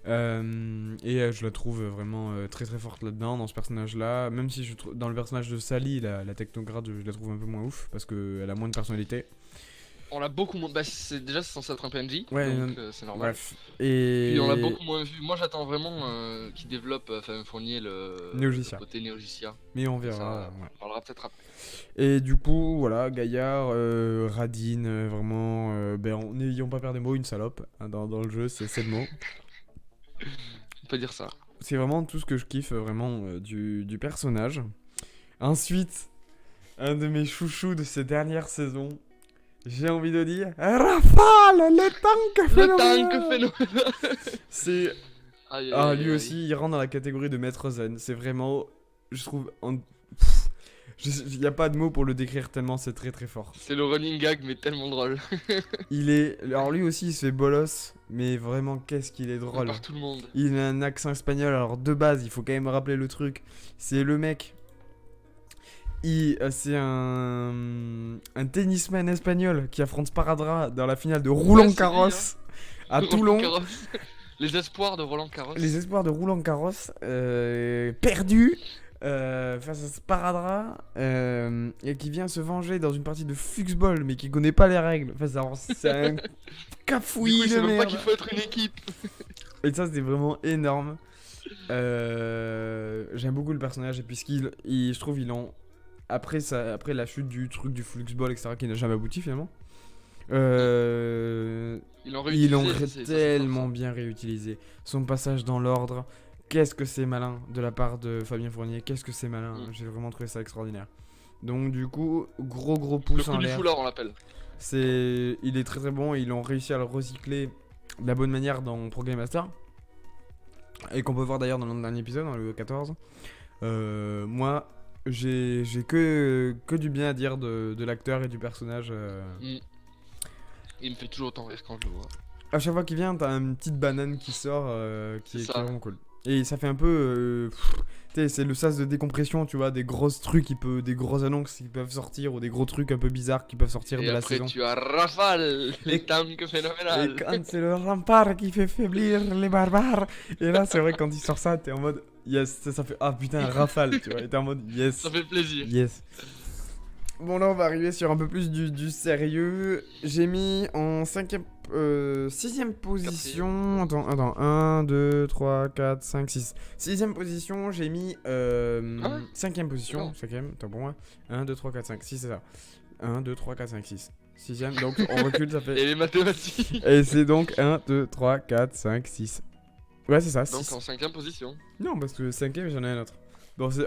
Et je la trouve vraiment très forte là-dedans, dans ce personnage-là. Même si dans le personnage de Sally, la technocrate, je la trouve un peu moins ouf, parce qu'elle a moins de personnalité. On l'a beaucoup moins. Bah, déjà, c'est censé être un PNJ, Ouais, donc c'est normal. bref. Et... Puis on l'a beaucoup moins vu. Moi, j'attends vraiment qu'il développe Fabien Fournier Néogicia. le côté Néogicia. Mais on verra. Ça, on parlera peut-être après. Et du coup, voilà, Gaillard, Radine, vraiment, n'ayons pas peur des mots, une salope hein, dans le jeu, c'est le mot. On peut dire ça. C'est vraiment tout ce que je kiffe vraiment du personnage. Ensuite, un de mes chouchous de ces dernières saisons, j'ai envie de dire Rafale, le tank phénoménal. C'est... lui aussi, il rentre dans la catégorie de Maître Zen. C'est vraiment, je trouve... Il n'y a pas de mots pour le décrire tellement c'est très très fort. C'est le running gag mais tellement drôle. Alors lui aussi il se fait bolos, mais vraiment qu'est-ce qu'il est drôle. Par tout le monde. Il a un accent espagnol, alors de base il faut quand même rappeler le truc. C'est le mec, c'est un tennisman espagnol qui affronte Sparadra dans la finale de Roland Garros à Toulon. Les espoirs de Roland Garros. Les espoirs de Roland Garros perdus. Face à Sparadra et qui vient se venger dans une partie de Fuxball mais qui connaît pas les règles. Enfin, c'est un cafouillis de merde. Même pas qu'il faut être une équipe. Et ça c'était vraiment énorme. J'aime beaucoup le personnage et puis je trouve ils ont après la chute du truc du Fluxball etc qui n'a jamais abouti finalement. Ils l'ont tellement bien réutilisé. Son passage dans l'ordre. Qu'est-ce que c'est malin de la part de Fabien Fournier, qu'est-ce que c'est malin, j'ai vraiment trouvé ça extraordinaire. Donc du coup, gros pouce en l'air. Le coup du foulard on l'appelle. Il est très très bon et ils ont réussi à le recycler de la bonne manière dans Pro Game Master. Et qu'on peut voir d'ailleurs dans le dernier épisode, dans le 14. Moi, j'ai que du bien à dire de l'acteur et du personnage. Il me fait toujours autant rire quand je le vois. À chaque fois qu'il vient, t'as une petite banane qui sort qui est vraiment cool. Et ça fait un peu... c'est le sas de décompression, tu vois, des grosses trucs, des grosses annonces qui peuvent sortir, ou des gros trucs un peu bizarres qui peuvent sortir de la saison. Et après tu as Rafale, les tanks phénoménal. Et quand c'est le rempart qui fait faiblir les barbares. Et là, c'est vrai, quand il sort ça, t'es en mode... Yes, ça fait... Ah putain, Rafale, tu vois, et t'es en mode... Yes. Ça fait plaisir. Yes. Bon là on va arriver sur un peu plus du sérieux. J'ai mis en 6ème position. Attends, 1, 2, 3, 4, 5, 6. 6ème position, j'ai mis 5ème position. Non. 5ème, attends pour moi. 1, 2, 3, 4, 5, 6 c'est ça. 1, 2, 3, 4, 5, 6. 6ème, donc on recule, ça fait... Et les mathématiques. Et c'est donc 1, 2, 3, 4, 5, 6. Ouais c'est ça, 6. Donc en 5ème position. Non parce que 5ème j'en ai un autre. Bon c'est...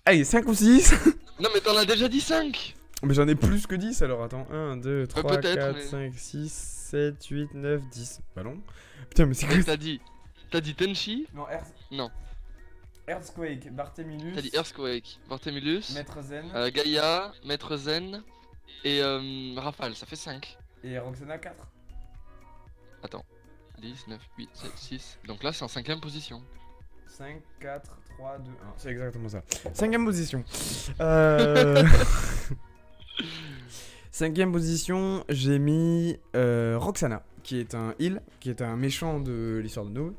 Allez 5 ou 6. Non mais t'en as déjà dit 5. Mais j'en ai plus que 10 alors attends, 1, 2, 3, 4, mais... 5, 6, 7, 8, 9, 10. Bah non. Putain mais c'est quoi T'as dit Tenchi. Non. Earthquake, Barthélemy. T'as dit Earthquake, Barthélemy. Maître Zen. Gaïa, Maître Zen. Et Rafale, ça fait 5. Et Roxana 4. Attends. 10, 9, 8, 7, 6. Donc là c'est en 5ème position. 5, 4, 3, 2, 1. C'est exactement ça. 5ème position. 5ème position, j'ai mis Roxana, qui est un heal, qui est un méchant de l'histoire de Noob.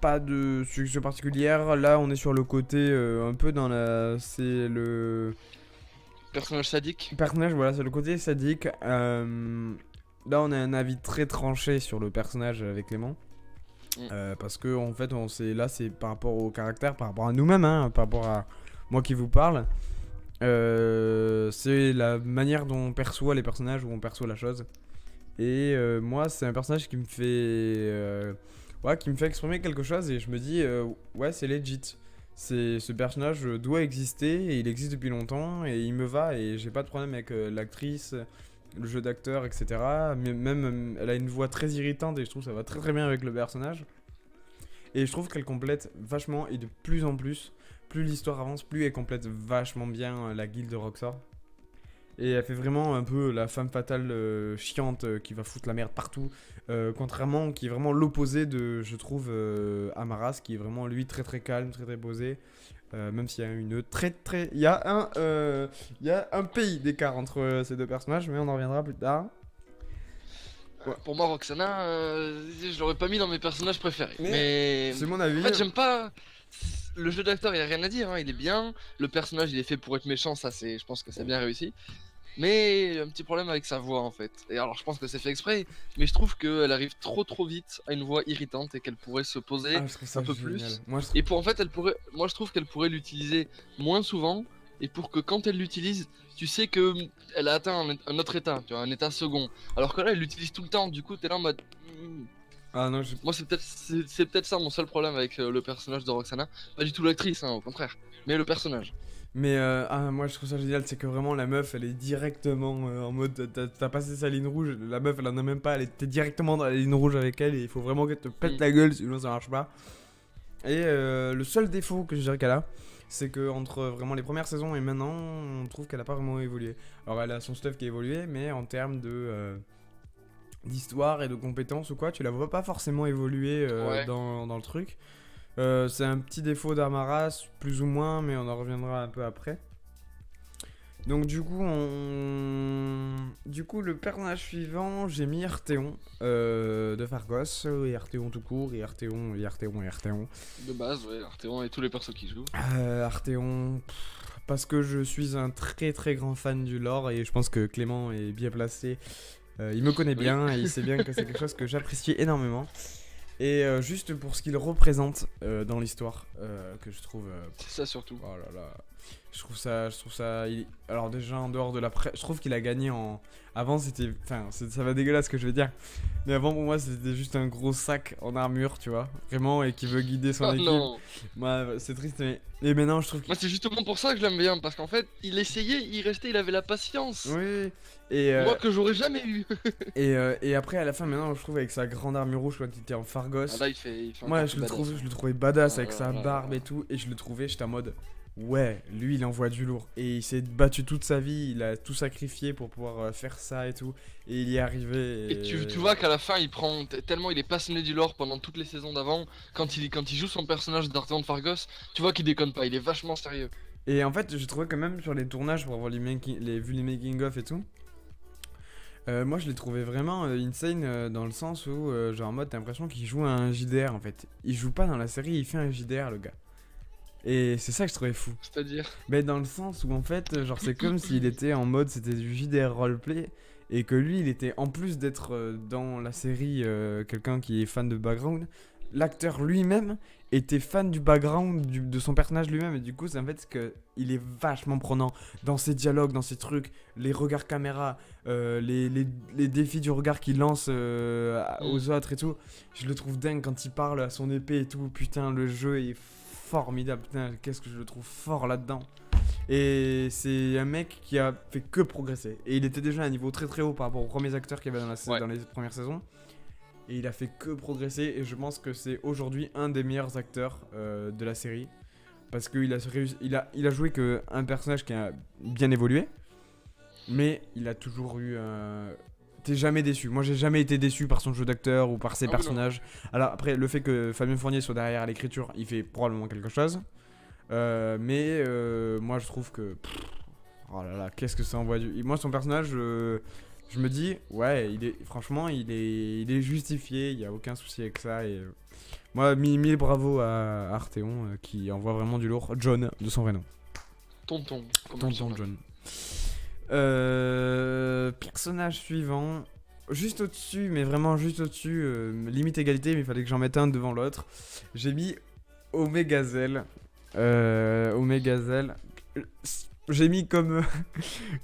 Pas de succès particulière. Là, on est sur le côté un peu dans la... C'est le... Personnage sadique. Voilà, c'est le côté sadique. Là, on a un avis très tranché sur le personnage avec Clément. Parce que en fait là c'est par rapport au caractère, par rapport à nous-mêmes, hein, par rapport à moi qui vous parle, c'est la manière dont on perçoit les personnages, où on perçoit la chose. Et moi c'est un personnage qui me fait exprimer quelque chose et je me dis ouais c'est legit. Ce personnage doit exister et il existe depuis longtemps et il me va et j'ai pas de problème avec l'actrice, le jeu d'acteur, etc. Mais même, elle a une voix très irritante et je trouve que ça va très très bien avec le personnage. Et je trouve qu'elle complète vachement et de plus en plus, plus l'histoire avance, plus elle complète vachement bien la guilde de Roxor. Et elle fait vraiment un peu la femme fatale chiante qui va foutre la merde partout. Contrairement, qui est vraiment l'opposé de, je trouve, Amaras, qui est vraiment lui très très calme, très très posé. Même s'il y a il y a un pays d'écart entre ces deux personnages, mais on en reviendra plus tard. Ouais. Pour moi, Roxana, je l'aurais pas mis dans mes personnages préférés. Mais c'est mon avis. En fait, j'aime pas. Le jeu d'acteur, il y a rien à dire, hein. Il est bien. Le personnage, il est fait pour être méchant, ça, je pense que c'est bien réussi. mais un petit problème avec sa voix en fait. Et alors je pense que c'est fait exprès, mais je trouve qu'elle arrive trop vite à une voix irritante et qu'elle pourrait se poser je trouve ça un peu génial. plus. Moi, Et pour en fait, moi je trouve qu'elle pourrait l'utiliser moins souvent, et pour que quand elle l'utilise, tu sais que elle a atteint un autre état, tu vois, un état second. Alors que là, elle l'utilise tout le temps, du coup t'es là en mode. Ah non, Moi c'est peut-être ça mon seul problème avec le personnage de Roxana. Pas du tout l'actrice, hein, au contraire, mais le personnage. Mais moi je trouve ça génial, c'est que vraiment la meuf elle est directement en mode t'as passé sa ligne rouge, la meuf elle en a même pas, t'es directement dans la ligne rouge avec elle et il faut vraiment qu'elle te pète la gueule sinon ça marche pas. Et le seul défaut que je dirais qu'elle a, c'est que entre vraiment les premières saisons et maintenant, on trouve qu'elle a pas vraiment évolué. Alors elle a son stuff qui a évolué, mais en termes de d'histoire et de compétences ou quoi, tu la vois pas forcément évoluer Ouais. dans le truc. C'est un petit défaut d'Amaras, plus ou moins, mais on en reviendra un peu après. Donc du coup le personnage suivant, j'ai mis Arthéon de Fargos, et Arthéon tout court, et Arthéon, et Arthéon, et Arthéon. De base, ouais, Arthéon et tous les persos qui jouent. Arthéon, parce que je suis un très grand fan du lore, et je pense que Clément est bien placé. Il me connaît bien, et il sait bien que c'est quelque chose que j'apprécie énormément. Et juste pour ce qu'il représente dans l'histoire, que je trouve... C'est ça surtout. Oh là là. Je trouve ça... Alors déjà en dehors de la presse, je trouve qu'il a gagné en... Avant c'était... Enfin, ça va dégueulasse ce que je vais dire. Mais avant pour moi c'était juste un gros sac en armure, tu vois. Vraiment, et qui veut guider son Oh équipe. non. Moi c'est triste mais... Et maintenant je trouve que... Moi c'est justement pour ça que je l'aime bien, parce qu'en fait, il essayait, il restait, il avait la patience. Oui. Et, Moi que j'aurais jamais eu. et après à la fin maintenant je trouve avec sa grande armure rouge quand il était en Fargos. Ah, là il fait Moi encore je plus badass. le trouvais badass Ah, avec sa là, là, barbe là. et tout. Et je le trouvais, j'étais en mode... Ouais, lui il envoie du lourd. Et il s'est battu toute sa vie, il a tout sacrifié pour pouvoir faire ça et tout. Et il y est arrivé. Et tu vois qu'à la fin, il prend tellement il est passionné du lore pendant toutes les saisons d'avant. Quand il joue son personnage d'Arthéon de Fargos, tu vois qu'il déconne pas, il est vachement sérieux. Et en fait, j'ai trouvé quand même sur les tournages, pour avoir vu les making-of et tout, moi je l'ai trouvé vraiment insane dans le sens où, genre en mode, t'as l'impression qu'il joue à un JDR en fait. Il joue pas dans la série, il fait un JDR le gars. Et c'est ça que je trouvais fou. C'est-à-dire. Mais dans le sens où en fait, genre c'est comme s'il était en mode, c'était du JDR roleplay. Et que lui, il était, en plus d'être dans la série quelqu'un qui est fan de background, l'acteur lui-même était fan du background de son personnage lui-même. Et du coup, c'est en fait que il est vachement prenant dans ses dialogues, dans ses trucs, les regards caméra, les défis du regard qu'il lance aux autres et tout. Je le trouve dingue quand il parle à son épée et tout. Putain, le jeu est formidable. Putain, qu'est-ce que je le trouve fort là-dedans. Et c'est un mec qui a fait que progresser. Et il était déjà à un niveau très haut par rapport aux premiers acteurs qu'il y avait dans les premières saisons. Et il a fait que progresser. Et je pense que c'est aujourd'hui un des meilleurs acteurs de la série. Parce qu'il a réussi, il a joué qu'un personnage qui a bien évolué. Mais il a toujours eu... T'es jamais déçu. Moi, j'ai jamais été déçu par son jeu d'acteur ou par ses personnages. Alors après, le fait que Fabien Fournier soit derrière l'écriture, il fait probablement quelque chose. Mais moi je trouve que oh là là, qu'est-ce que ça envoie du... Moi son personnage je me dis ouais, franchement il est justifié, il y a aucun souci avec ça et moi mille bravo à Arthéon qui envoie vraiment du lourd. John de son vrai nom. Tonton. Tonton John. Personnage suivant, juste au-dessus, mais vraiment juste au-dessus, limite égalité, mais il fallait que j'en mette un devant l'autre. J'ai mis Omegazel. Omegazel. J'ai mis comme,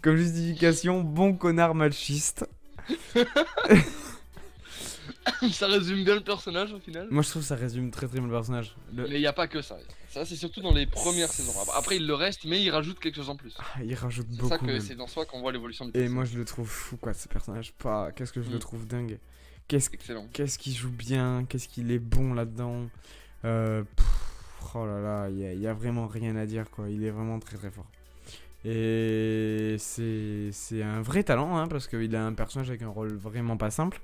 comme justification bon connard machiste. Ça résume bien le personnage au final. Moi je trouve que ça résume très bien le personnage. Mais il n'y a pas que ça. Ça c'est surtout dans les premières saisons. Après il le reste, mais il rajoute quelque chose en plus. Il rajoute C'est beaucoup. ça que même. c'est dans soi qu'on voit l'évolution du Et personnage. moi je le trouve fou quoi ce personnage. Qu'est-ce que je le trouve dingue. Excellent. Qu'est-ce qu'il joue bien. Qu'est-ce qu'il est bon là-dedans. Oh là là, il y a vraiment rien à dire quoi. Il est vraiment très fort. Et c'est un vrai talent hein, parce qu'il a un personnage avec un rôle vraiment pas simple.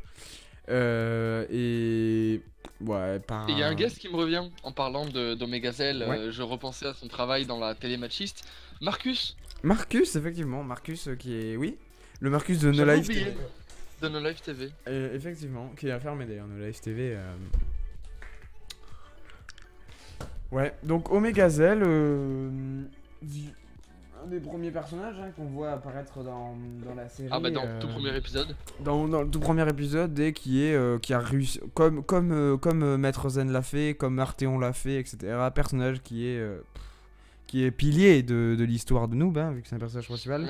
Et ouais, Et il y a un guest qui me revient en parlant d'Omegazel. Ouais. Je repensais à son travail dans la télé machiste. Marcus. Marcus, effectivement, Marcus qui est, oui, le Marcus de No J'avais Life oublié. TV. De No Life TV. Effectivement, qui a fermé d'ailleurs No Life TV. Ouais, donc Omegazel, un des premiers personnages qu'on voit apparaître dans la série. Ah bah dans le tout premier épisode. Dans le tout premier épisode, et qui a réussi, comme Maître Zen l'a fait, comme Arthéon l'a fait, etc. Personnage qui est pilier de l'histoire de Noob, vu que c'est un personnage principal.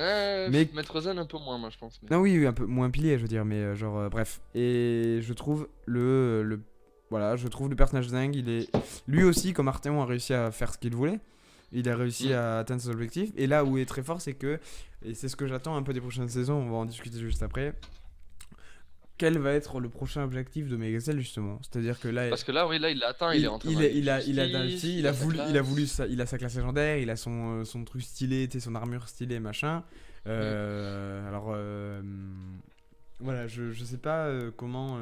Mais Maître Zen un peu moins, moi je pense. Mais... Non, oui, un peu moins pilier, je veux dire, mais bref. Et je trouve je trouve le personnage dingue. Lui aussi, comme Arthéon, a réussi à faire ce qu'il voulait. Il a réussi à atteindre ses objectifs. Et là où il est très fort, c'est que, et c'est ce que j'attends un peu des prochaines saisons, on va en discuter juste après, quel va être le prochain objectif de Megacell, justement. C'est-à-dire que là... Parce que là, oui, là, il l'a atteint, il est en train il a sa classe légendaire, il a son truc stylé, son armure stylée, machin. Alors, voilà, je sais pas comment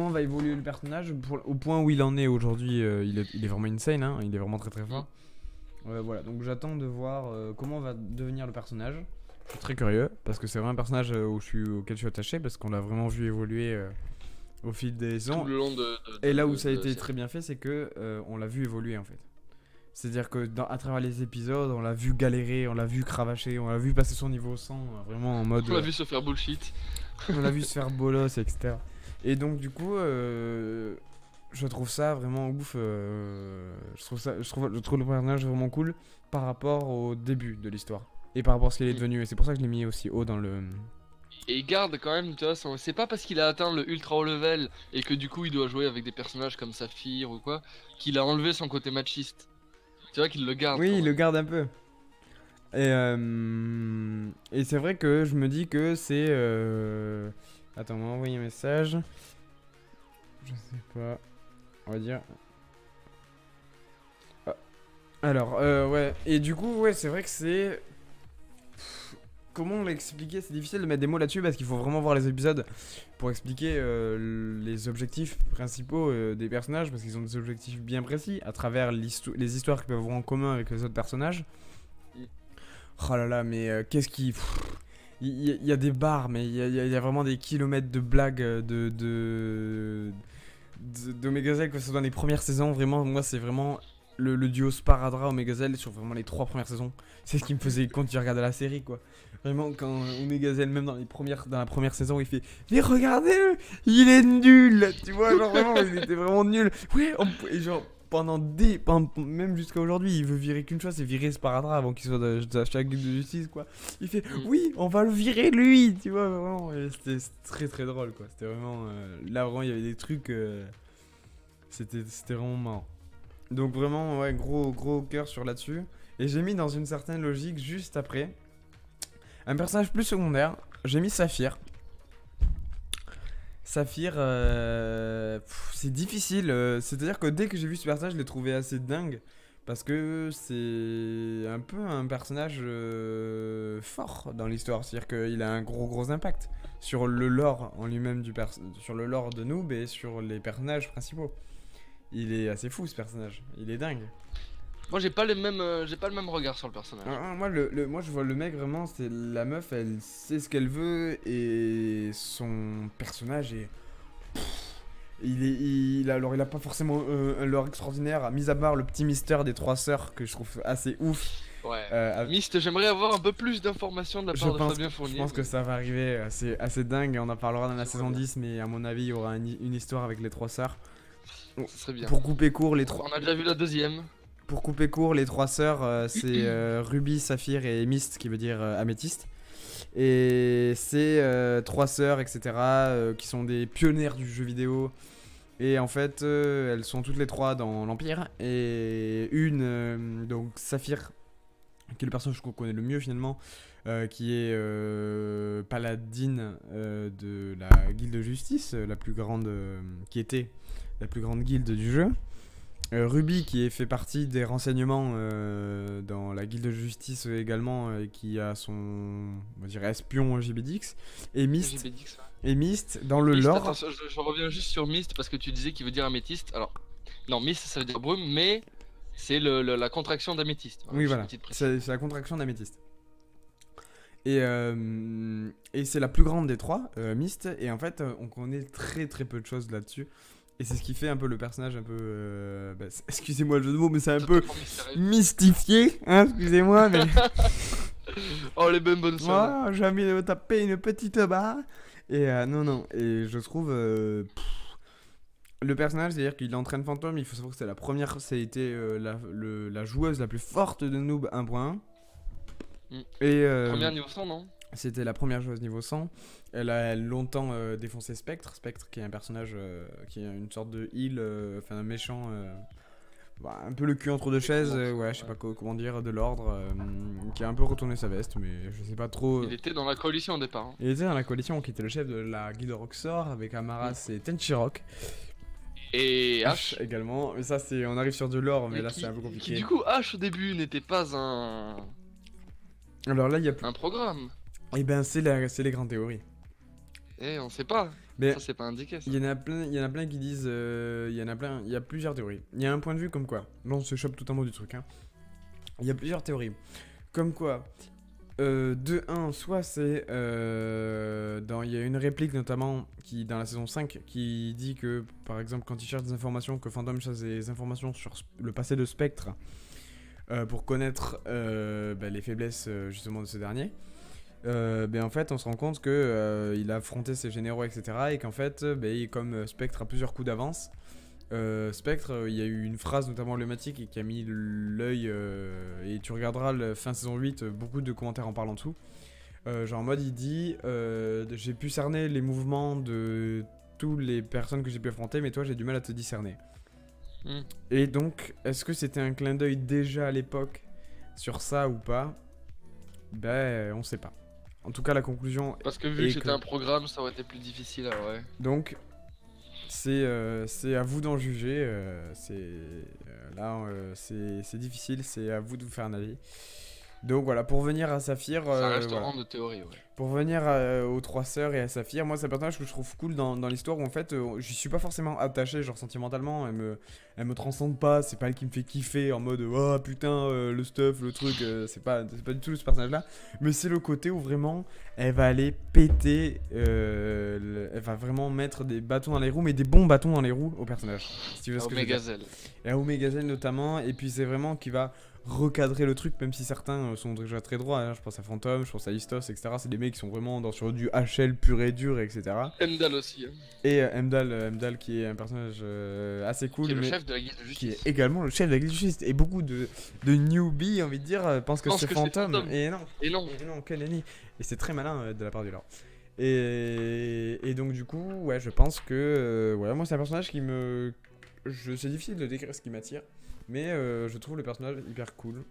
va évoluer le personnage au point où il en est aujourd'hui. Il est vraiment insane, il est vraiment très très fort. Voilà, donc j'attends de voir comment va devenir le personnage. Je suis très curieux parce que c'est vraiment un personnage auquel je suis attaché, parce qu'on l'a vraiment vu évoluer au fil des saisons. Tout le long et là où ça a été très bien fait, c'est que on l'a vu évoluer en fait. C'est-à-dire que à travers les épisodes, on l'a vu galérer, on l'a vu cravacher, on l'a vu passer son niveau 100, vraiment en mode... On l'a vu se faire bullshit. On l'a vu se faire bolos, etc. Et donc du coup, je trouve ça vraiment ouf. Je trouve le personnage vraiment cool par rapport au début de l'histoire et par rapport à ce qu'il est devenu. Et c'est pour ça que je l'ai mis aussi haut dans le... Et il garde quand même, tu vois, c'est pas parce qu'il a atteint le ultra haut level et que du coup il doit jouer avec des personnages comme Saphir ou quoi, qu'il a enlevé son côté machiste. Tu vois qu'il le garde. Oui, il le garde un peu. Et c'est vrai que je me dis que c'est... Attends, on m'a envoyé un message. Je sais pas. On va dire... Alors, ouais. Et du coup, ouais, c'est vrai que c'est... Comment l'expliquer? C'est difficile de mettre des mots là-dessus parce qu'il faut vraiment voir les épisodes pour expliquer les objectifs principaux des personnages, parce qu'ils ont des objectifs bien précis à travers les histoires qu'ils peuvent avoir en commun avec les autres personnages. Oh là là, mais qu'est-ce qui... Il y a des barres, mais il y a vraiment des kilomètres de blagues d'Omegazelle, que ce soit dans les premières saisons. Vraiment, moi, c'est vraiment le duo Sparadra Omegazelle sur vraiment les 3 premières saisons. C'est ce qui me faisait quand tu regardais la série, quoi. Vraiment, quand Omegazelle, même dans la première saison, il fait mais regardez-le, il est nul, tu vois, genre vraiment, il était vraiment nul. Ouais, et genre même jusqu'à aujourd'hui, il veut virer qu'une chose, c'est virer Sparadra avant qu'il soit de chaque guilde de justice, quoi. Il fait oui, on va le virer lui, tu vois, vraiment. C'était très très drôle, quoi. C'était vraiment là, vraiment, il y avait des trucs, c'était vraiment marrant. Donc vraiment, ouais, gros cœur sur là-dessus. Et j'ai mis dans une certaine logique juste après un personnage plus secondaire. J'ai mis Saphir. Saphir, c'est difficile. C'est-à-dire que dès que j'ai vu ce personnage, je l'ai trouvé assez dingue. Parce que c'est un peu un personnage fort dans l'histoire. C'est-à-dire qu'il a un gros impact sur le lore en lui-même, sur le lore de Noob et sur les personnages principaux. Il est assez fou, ce personnage. Il est dingue. Moi j'ai pas le même regard sur le personnage. Moi je vois le mec vraiment, c'est la meuf, elle sait ce qu'elle veut et son personnage est... Il a pas forcément un lore extraordinaire, mis à part le petit mystère des 3 sœurs que je trouve assez ouf. Ouais. Myst, j'aimerais avoir un peu plus d'informations de la part de Fabien Fournier. Je pense que ça va arriver, c'est assez dingue, on en parlera dans la saison 10, mais à mon avis il y aura une histoire avec les 3 sœurs. Ça serait bien. Pour couper court, les 3... On a déjà vu la deuxième. Pour couper court, les 3 sœurs, c'est Ruby, Saphir et Myst, qui veut dire améthyste. Et c'est 3 sœurs, etc., qui sont des pionnières du jeu vidéo. Et en fait, elles sont toutes les 3 dans l'Empire. Et donc Saphir, qui est le personnage qu'on connaît le mieux finalement, qui est paladine de la guilde de justice, la plus grande, qui était la plus grande guilde du jeu. Ruby, qui fait partie des renseignements dans la guilde de justice également, qui a son, on va dire, espion JBDX. Et Myst, dans le lore... Attends, je reviens juste sur Myst, parce que tu disais qu'il veut dire améthyste. Alors, non, Myst ça veut dire brume, mais c'est la contraction d'améthyste. Oui, voilà, c'est la contraction d'améthyste. Et c'est la plus grande des 3, Myst, et en fait, on connaît très peu de choses là-dessus. Et c'est ce qui fait un peu le personnage un peu... excusez-moi le jeu de mots, mais c'est un peu mystifié, hein, excusez-moi, mais... Oh, les bonnes soeurs. Oh, j'ai envie de me taper une petite barre. Et non, et je trouve... le personnage, c'est-à-dire qu'il entraîne Fantôme, il faut savoir que c'est la première... Ça a été la joueuse la plus forte de Noob 1.1. Et, première niveau 100, non? C'était la première joueuse niveau 100. Elle a longtemps défoncé Spectre. Spectre qui est un personnage qui est une sorte de heal, enfin un méchant, un peu le cul entre deux chaises, je sais pas comment dire, de l'ordre, qui a un peu retourné sa veste, mais je sais pas trop. Il était dans la coalition au départ. Hein. Il était dans la coalition qui était le chef de la guilde Roxor avec Amaras et Tenchirok. Et H également, mais ça c'est, on arrive sur de l'or, mais là c'est un peu compliqué. Qui du coup H au début n'était pas un... Alors là il y a un programme. Et ben c'est les grandes théories. Et on sait pas. Mais ça c'est pas indiqué. Il y en a plein qui disent, il y a plusieurs théories. Il y a un point de vue comme quoi. Là on se chope tout un mot du truc. Hein. Il y a plusieurs théories. Comme quoi, de 1, soit c'est il y a une réplique notamment qui dans la saison 5 qui dit que par exemple quand il cherche des informations, que Fantôme cherche des informations sur le passé de Spectre pour connaître les faiblesses justement de ce dernier. En fait on se rend compte que il a affronté ses généraux etc et qu'en fait comme Spectre a plusieurs coups d'avance, Spectre il y a eu une phrase notamment emblématique qui a mis l'œil et tu regarderas le fin saison 8 beaucoup de commentaires en parlant en dessous, genre en mode il dit j'ai pu cerner les mouvements de toutes les personnes que j'ai pu affronter mais toi j'ai du mal à te discerner. Et donc est-ce que c'était un clin d'œil déjà à l'époque sur ça ou pas? On sait pas. En tout cas, la conclusion. Parce que vu que c'était un programme, ça aurait été plus difficile, ouais. Donc, c'est à vous d'en juger. C'est difficile, c'est à vous de vous faire un avis. Donc voilà, pour venir à Saphir. Ça reste un rang de théorie, ouais. Pour venir aux trois sœurs et à Saphir, moi c'est un personnage que je trouve cool dans l'histoire où en fait j'y suis pas forcément attaché, genre sentimentalement, elle me transcende pas, c'est pas elle qui me fait kiffer en mode oh putain le stuff, le truc, c'est pas du tout ce personnage là, mais c'est le côté où vraiment elle va aller péter, elle va vraiment mettre des bâtons dans les roues, mais des bons bâtons dans les roues au personnage. Si tu veux ce que je veux dire. Et à Omegazel notamment, et puis c'est vraiment qui va recadrer le truc, même si certains sont déjà très droits, hein. Je pense à Phantom, je pense à Istos, etc. C'est des mecs qui sont vraiment sur du HL pur et dur, etc. Mdal aussi. Hein. Et Mdal qui est un personnage assez cool. Qui est le chef de la guilde de justice. Qui est également le chef de la guilde de justice. Et beaucoup de newbies, envie de dire, pensent que c'est Phantom. Et non, que nenni. Et c'est très malin de la part du lore. Et donc du coup, ouais, je pense que moi c'est un personnage qui me... C'est difficile de décrire ce qui m'attire. Mais je trouve le personnage hyper cool.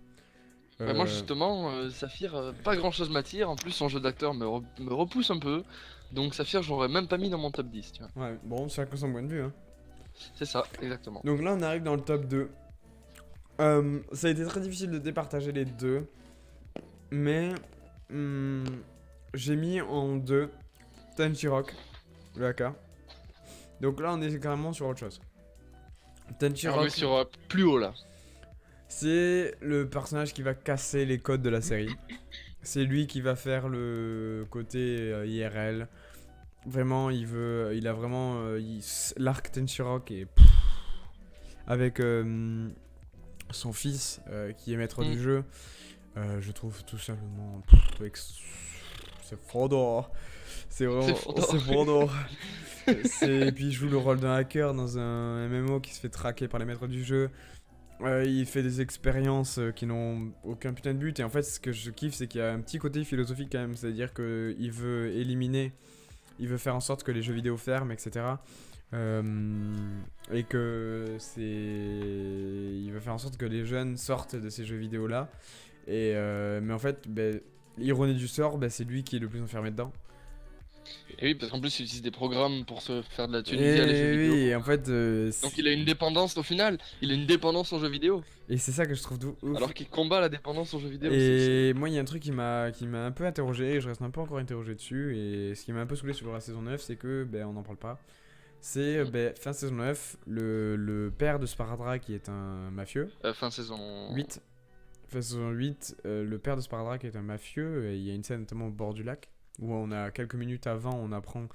Moi justement, Saphir, pas grand chose m'attire. En plus son jeu d'acteur me repousse un peu. Donc Saphir j'aurais même pas mis dans mon top 10, tu vois. Ouais, bon, c'est chacun son point de vue. Hein. C'est ça, exactement. Donc là on arrive dans le top 2. Ça a été très difficile de départager les deux. Mais j'ai mis en 2 Tenchirok, le AK. Donc là on est carrément sur autre chose. On est sur plus haut là. C'est le personnage qui va casser les codes de la série. C'est lui qui va faire le côté IRL. Vraiment, il a vraiment l'arc Tenchirok et avec son fils qui est maître du jeu. Je trouve tout simplement c'est Frodor. C'est vraiment c'est Frodor. Et puis il joue le rôle d'un hacker dans un MMO qui se fait traquer par les maîtres du jeu. Il fait des expériences qui n'ont aucun putain de but. Et en fait, ce que je kiffe, c'est qu'il y a un petit côté philosophique quand même. C'est-à-dire qu'il veut éliminer, il veut faire en sorte que les jeux vidéo ferment, etc. Et que il veut faire en sorte que les jeunes sortent de ces jeux vidéo là. Mais en fait, l'ironie du sort, c'est lui qui est le plus enfermé dedans. Et oui, parce qu'en plus il utilise des programmes pour se faire de la thune via les jeux vidéo. Oui, en fait, donc il a une dépendance au final, il a une dépendance aux jeux vidéo. Et c'est ça que je trouve ouf. Alors qu'il combat la dépendance aux jeux vidéo. Et moi il y a un truc qui m'a un peu interrogé, et je reste un peu encore interrogé dessus, et ce qui m'a un peu saoulé sur la saison 9, c'est que, on n'en parle pas. C'est, fin saison 9, le père de Sparadra qui est un mafieux. Fin saison 8. Fin saison 8, le père de Sparadra qui est un mafieux, et il y a une scène notamment au bord du lac. Où on a quelques minutes avant, on apprend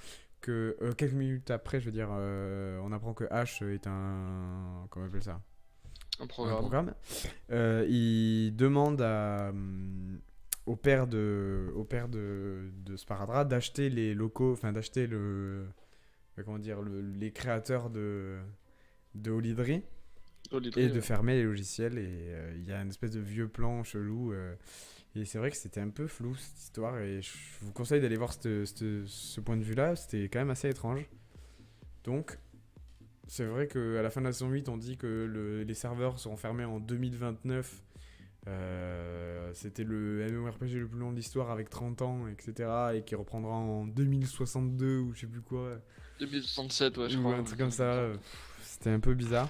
que quelques minutes après, je veux dire, on apprend que Ash est un, comment on appelle ça, Un programme. programme. Il demande au père de Sparadra d'acheter les locaux, enfin d'acheter comment dire, les créateurs de Olydri et de fermer les logiciels. Et il y a une espèce de vieux plan chelou. Et c'est vrai que c'était un peu flou cette histoire. Et je vous conseille d'aller voir ce point de vue-là. C'était quand même assez étrange. Donc, c'est vrai qu'à la fin de la saison 8, on dit que les serveurs seront fermés en 2029. C'était le MMORPG le plus long de l'histoire avec 30 ans, etc. Et qui reprendra en 2062 ou je sais plus quoi. 2067, ouais, je Ou crois. un truc comme ça. C'était un peu bizarre.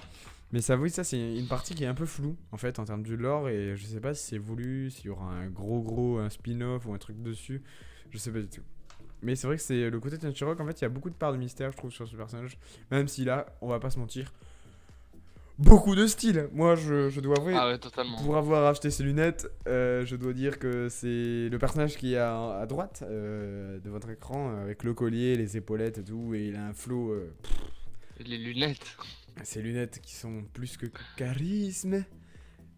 Mais ça, oui, ça, c'est une partie qui est un peu floue, en fait, en termes du lore. Et je sais pas si c'est voulu, s'il y aura un spin-off ou un truc dessus. Je sais pas du tout. Mais c'est vrai que c'est le côté Tenchirok, en fait, il y a beaucoup de parts de mystère, je trouve, sur ce personnage. Même si là, on va pas se mentir, beaucoup de style. Moi, je dois avouer, Ah ouais, totalement. pour avoir acheté ces lunettes, je dois dire que c'est le personnage qui est à droite de votre écran, avec le collier, les épaulettes et tout, et il a un flow. Les lunettes. Ces lunettes qui sont plus que charisme.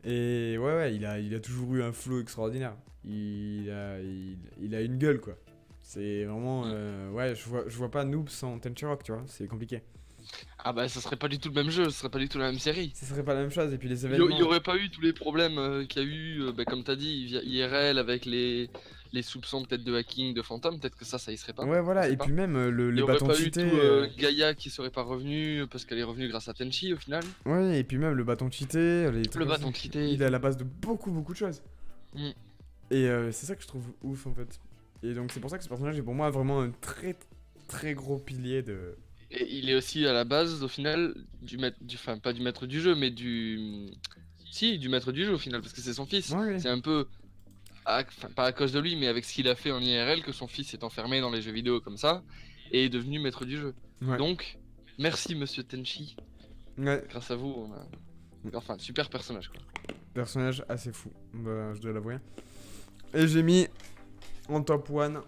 Et ouais, il a toujours eu un flow extraordinaire. Il a une gueule, quoi. C'est vraiment. Ouais, je vois pas Noob sans Tenchirok, tu vois, c'est compliqué. Ah bah ça serait pas du tout le même jeu, ce serait pas du tout la même série. Ça serait pas la même chose, et puis les Il événements. y aurait pas eu tous les problèmes qu'il y a eu, bah, comme t'as dit, via IRL avec les soupçons peut-être de hacking de Phantom, peut-être que ça y serait pas. Ouais, voilà, Je sais et pas. puis même Il y les aurait bâtons pas eu cheatés. tout Gaïa qui serait pas revenu parce qu'elle est revenue grâce à Tenchi au final. Ouais, et puis même le bâton cheaté. Les trucs Le comme bâton ça. cheaté. Il est à la base de beaucoup de choses. Mm. Et c'est ça que je trouve ouf, en fait. Et donc, c'est pour ça que ce personnage est pour moi vraiment un très très gros pilier de. Et il est aussi à la base au final enfin pas du maître du jeu mais du maître du jeu au final parce que c'est son fils. Ouais. C'est un peu enfin, pas à cause de lui mais avec ce qu'il a fait en IRL que son fils est enfermé dans les jeux vidéo comme ça et est devenu maître du jeu. Ouais. Donc merci monsieur Tenchi. Ouais. Grâce à vous on a enfin super personnage quoi. Personnage assez fou, bah, je dois l'avouer. Et j'ai mis en top 1.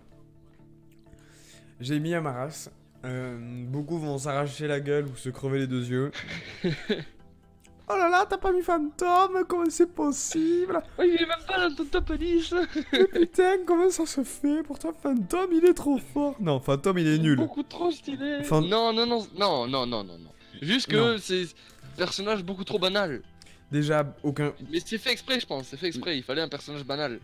J'ai mis Amaras. Beaucoup vont s'arracher la gueule ou se crever les deux yeux. Oh là là, t'as pas mis Phantom? Comment c'est possible? Oh, il est même pas dans ton top 10. Mais putain, comment ça se fait? Pourtant, Phantom, il est trop fort. Non, Phantom, il est nul. Beaucoup trop stylé. Non. Juste que c'est personnage beaucoup trop banal. Déjà, aucun. Mais c'est fait exprès, je pense. C'est fait exprès. Il fallait un personnage banal.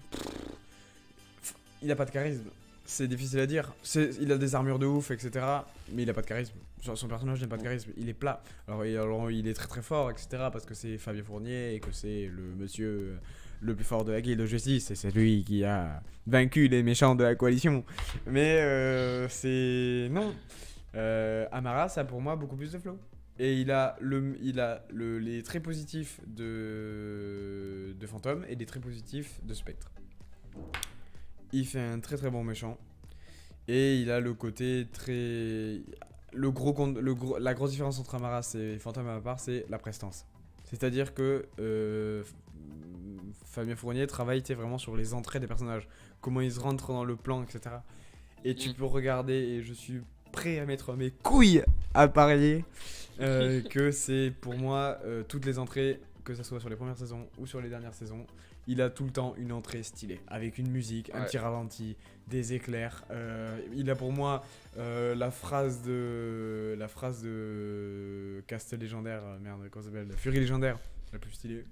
Il a pas de charisme. C'est difficile à dire. Il a des armures de ouf, etc. Mais il a pas de charisme. Son personnage n'a pas de charisme. Il est plat. Alors il est très très fort, etc. Parce que c'est Fabien Fournier et que c'est le monsieur le plus fort de la guilde de justice. Et c'est lui qui a vaincu les méchants de la coalition. Mais c'est. Non. Amara, ça a pour moi beaucoup plus de flow. Et il a les traits positifs de Phantom et les traits positifs de Spectre. Il fait un très très bon méchant. Et il a le côté très. La grosse différence entre Amaras et Phantom à ma part, c'est la prestance. C'est-à-dire que Fabien Fournier travaille vraiment sur les entrées des personnages, comment ils se rentrent dans le plan, etc. Et tu peux regarder, et je suis prêt à mettre mes couilles à parier, que c'est pour moi toutes les entrées, que ce soit sur les premières saisons ou sur les dernières saisons. Il a tout le temps une entrée stylée, avec une musique, un petit ralenti, des éclairs. Il a pour moi la phrase de Castle légendaire, merde, comment ça s'appelle, Furie légendaire, la plus stylée.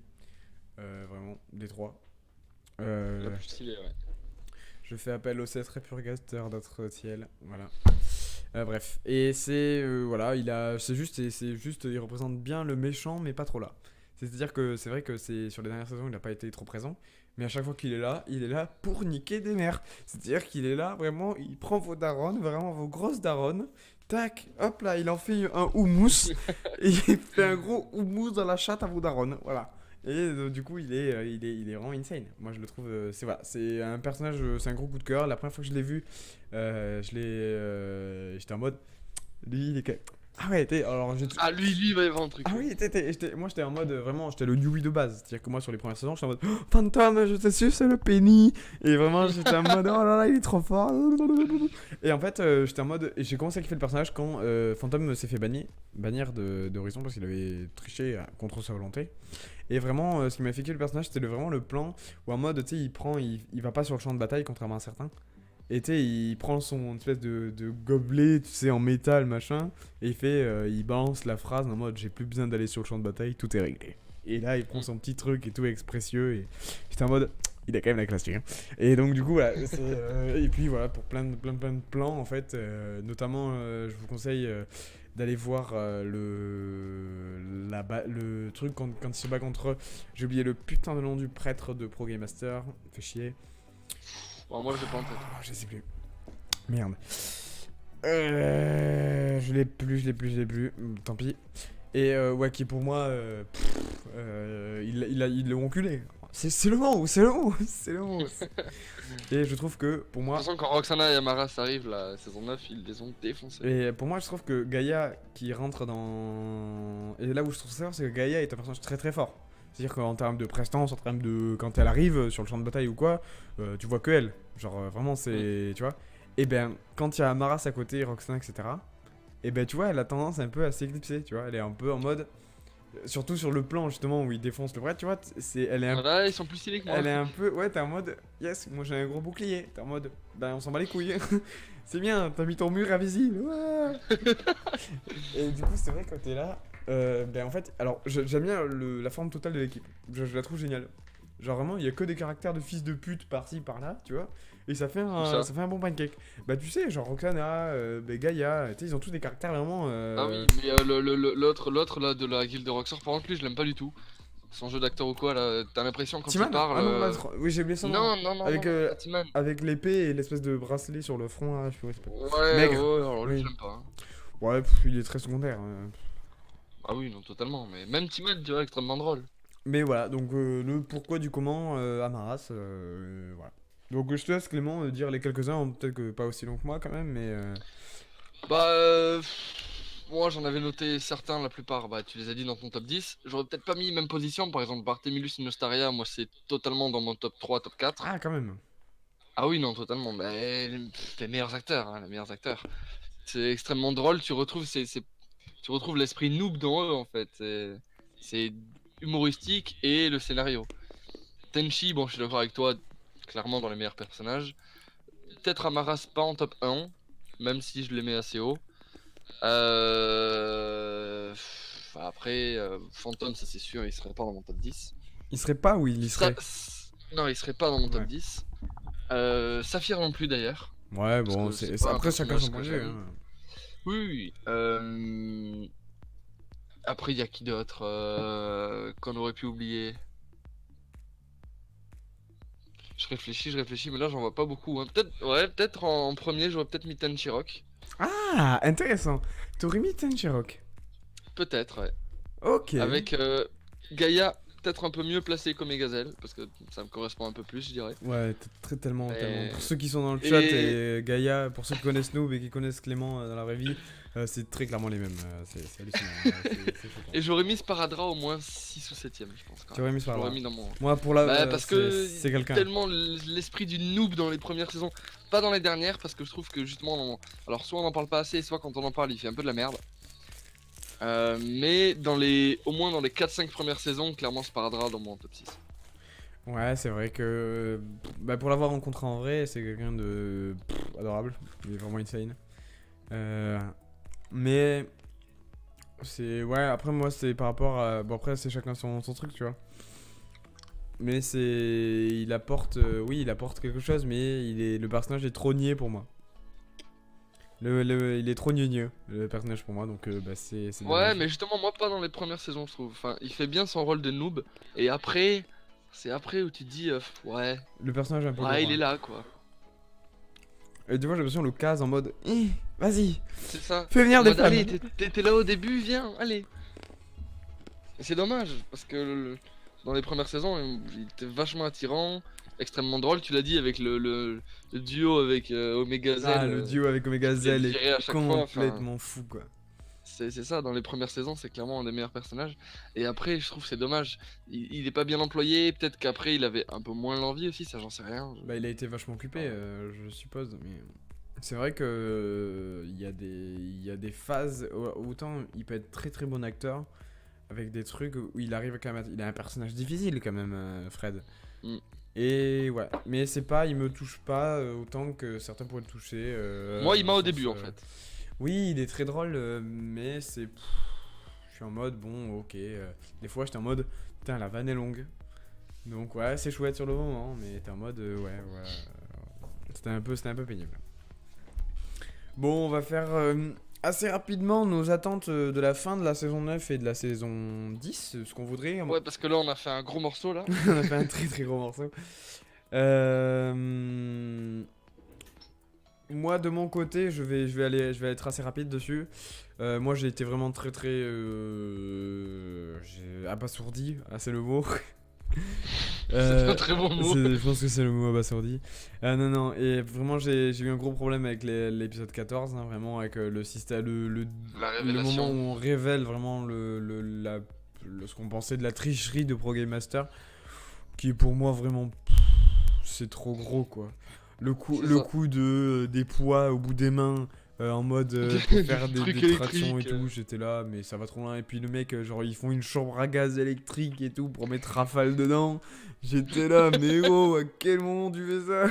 Vraiment, des trois. La plus stylée, ouais. Je fais appel au 7 répurgateur d'autres ciel, voilà. Bref, et c'est voilà, c'est juste, il représente bien le méchant, mais pas trop là. C'est-à-dire que c'est vrai que sur les dernières saisons, il n'a pas été trop présent, mais à chaque fois qu'il est là pour niquer des mères. C'est-à-dire qu'il est là, vraiment, il prend vos darons, vraiment vos grosses darons, tac, hop là, il en fait un houmous, et il fait un gros houmous dans la chatte à vos darons, voilà. Et du coup, il est vraiment insane. Moi, je le trouve, c'est un personnage, c'est un gros coup de cœur. La première fois que je l'ai vu, j'étais en mode, lui, Ah ouais, alors Ah, lui, il va y avoir un truc. Ah oui, moi j'étais en mode vraiment, j'étais le newbie de base. C'est-à-dire que moi sur les premières saisons, j'étais en mode oh, Phantom, je te suis, c'est le penny. Et vraiment, j'étais en mode oh là là, il est trop fort. Et en fait, j'étais en mode. Et j'ai commencé à kiffer le personnage quand Phantom s'est fait bannir d'Horizon parce qu'il avait triché contre sa volonté. Et vraiment, ce qui m'a fait kiffer le personnage, c'était vraiment le plan où en mode, tu sais, il va pas sur le champ de bataille, contrairement à certains. Et tu sais, il prend son espèce de gobelet, tu sais, en métal, machin, et il balance la phrase en mode j'ai plus besoin d'aller sur le champ de bataille, tout est réglé. Et là, il prend son petit truc et tout expressieux, et j'étais en mode il a quand même la classe, hein. Et donc, du coup, voilà, et puis voilà, pour plein de plans, en fait, notamment, je vous conseille d'aller voir le truc quand il se bat contre eux. J'ai oublié le putain de nom du prêtre de Pro Game Master, fait chier. Bon, moi je l'ai pas en tête. Je sais plus. Merde. Je l'ai plus. Tant pis. Et ouais, qui pour moi, ils l'ont enculé. C'est le mot. Et je trouve que pour moi. De toute façon, quand Roxana et Amaras arrivent, la saison 9, ils les ont défoncés. Et pour moi, je trouve que Gaïa qui rentre dans. Et là où je trouve ça, c'est que Gaïa est un personnage très très fort. C'est-à-dire qu'en termes de prestance, en termes de. Quand elle arrive sur le champ de bataille ou quoi, tu vois que elle. Genre vraiment, c'est. Tu vois. Et ben, quand il y a Amaras à côté, Roxana, etc. Et ben, tu vois, elle a tendance un peu à s'éclipser. Tu vois, elle est un peu en mode. Surtout sur le plan justement où il défonce le prêtre, tu vois, elle est un Voilà, ils sont plus stylés que moi. Elle est un peu. Ouais, t'es en mode. Yes, moi j'ai un gros bouclier. T'es en mode. Ben, on s'en bat les couilles. C'est bien, t'as mis ton mur invisible. Ouais. Et du coup, c'est vrai que quand t'es là. Ben en fait, alors j'aime bien la forme totale de l'équipe. Je la trouve géniale. Genre vraiment, il y a que des caractères de fils de pute par-ci par-là, tu vois. Et ça fait un bon pancake. Bah tu sais, genre Roxana, Gaïa, tu sais, ils ont tous des caractères vraiment. Ah oui, mais l'autre là de la guilde de Roxor, par contre, lui je l'aime pas du tout. Son jeu d'acteur ou quoi là, t'as l'impression quand Timan il parle. Ah non, oui, j'ai oublié son nom. Non, Avec, pas Timan. avec l'épée et l'espèce de bracelet sur le front, là, je sais pas. Ouais, Maigre. ouais, alors lui Oui. je l'aime pas. Hein. Ouais, il est très secondaire. Ah oui, non, totalement. Mais même Timan, tu vois, extrêmement drôle. Mais voilà, donc le pourquoi du comment Amaras, voilà. Donc je te laisse Clément dire les quelques-uns, peut-être que pas aussi long que moi quand même, mais. Bah, moi j'en avais noté certains, la plupart, bah tu les as dit dans ton top 10. J'aurais peut-être pas mis même position, par exemple Barthélemy Nostaria, moi c'est totalement dans mon top 3, top 4. Ah, quand même. Ah oui, non, totalement. Bah, les meilleurs acteurs, hein, les meilleurs acteurs. C'est extrêmement drôle, tu retrouves, tu retrouves l'esprit noob dans eux en fait. C'est humoristique et le scénario. Tenchi, bon, je suis d'accord avec toi, clairement dans les meilleurs personnages. Peut-être Amaras pas en top 1, même si je les mets assez haut. Après, Phantom, ça c'est sûr, il serait pas dans mon top 10. Il serait pas ou il y serait Non, il serait pas dans mon top Ouais. 10. Saphir non plus d'ailleurs. Ouais, bon, Parce que c'est c'est pas après un chacun son personnage point de que vue. j'aime. Hein. Oui, oui. Après, il y a qui d'autre qu'on aurait pu oublier? Je réfléchis, mais là j'en vois pas beaucoup. Hein. Peut-être en premier, j'aurais peut-être mis Tenchirok. Ah, intéressant. T'aurais mis Tenchirok. Peut-être, ouais. Ok. Avec Gaïa, peut-être un peu mieux placé comme Gazelle, parce que ça me correspond un peu plus, je dirais. Ouais, tellement. Pour ceux qui sont dans le Et- chat et Gaïa, pour ceux qui connaissent Noob et qui connaissent Clément dans la vraie vie, c'est très clairement les mêmes. C'est hallucinant. C'est choquant. Et j'aurais mis Sparadrap au moins 6 ou 7ème, je pense. Tu aurais mis J'aurais Sparadrap. mis dans mon. Moi, pour la. Bah, parce que c'est quelqu'un. tellement l'esprit du noob dans les premières saisons, pas dans les dernières, parce que je trouve que justement, alors soit on en parle pas assez, soit quand on en parle, il fait un peu de la merde. Mais au moins dans les 4-5 premières saisons, clairement Sparadrap dans mon top 6. Ouais, c'est vrai que bah, pour l'avoir rencontré en vrai, c'est quelqu'un de adorable. Il est vraiment insane. Mais c'est ouais. Après moi, c'est par rapport à bon après c'est chacun son truc, tu vois. Mais il apporte oui, il apporte quelque chose, mais le personnage est trop niais pour moi. Il est trop gneugneux, le personnage pour moi, donc bah, c'est Ouais, dommage. mais justement, moi pas dans les premières saisons, je trouve. Enfin, il fait bien son rôle de noob, et après, c'est après où tu te dis, ouais, Le personnage est un peu ouais, il lourd, est hein. là quoi. Et tu vois, j'ai l'impression le case en mode vas-y, C'est ça. fais venir En des mode, fans. allez, t'es là au début, viens, allez. Et c'est dommage, parce que dans les premières saisons, il était vachement attirant, extrêmement drôle, tu l'as dit, avec le duo avec Omega Zen. Ah, le duo avec Omega qui vient Zell de est virer à chaque fois, enfin. complètement fou, quoi. C'est ça, dans les premières saisons, c'est clairement un des meilleurs personnages. Et après, je trouve que c'est dommage. Il est pas bien employé, peut-être qu'après, il avait un peu moins l'envie aussi, ça j'en sais rien. Bah, il a été vachement occupé, je suppose, mais c'est vrai que il y a des phases, autant il peut être très très bon acteur, avec des trucs où il arrive quand même il a un personnage difficile quand même, Fred. Mm. Et ouais, mais c'est pas, il me touche pas autant que certains pourraient le toucher. Moi, il m'a au début en fait. Oui, il est très drôle, mais c'est... Je suis en mode, bon, ok. Des fois, j'étais en mode, putain, la vanne est longue. Donc ouais, c'est chouette sur le moment, mais t'es en mode, ouais. C'était un peu pénible. Bon, on va faire assez rapidement nos attentes de la fin de la saison 9 et de la saison 10, ce qu'on voudrait. Ouais, parce que là, on a fait un gros morceau là. On a fait un très très gros morceau. Moi de mon côté, je vais être assez rapide dessus. Moi j'ai été vraiment très très j'ai abasourdi, c'est le mot. C'est un très bon mot. Je pense que c'est le mot abasourdi. Non, et vraiment j'ai eu un gros problème avec l'épisode 14, hein, vraiment avec le système, le moment où on révèle vraiment ce qu'on pensait de la tricherie de Pro Game Master, qui pour moi vraiment c'est trop gros quoi. Le coup des poids au bout des mains en mode pour faire des tractions et tout, j'étais là mais ça va trop loin. Et puis le mec genre ils font une chambre à gaz électrique et tout pour mettre Rafale dedans. J'étais là mais gros, à quel moment tu fais ça?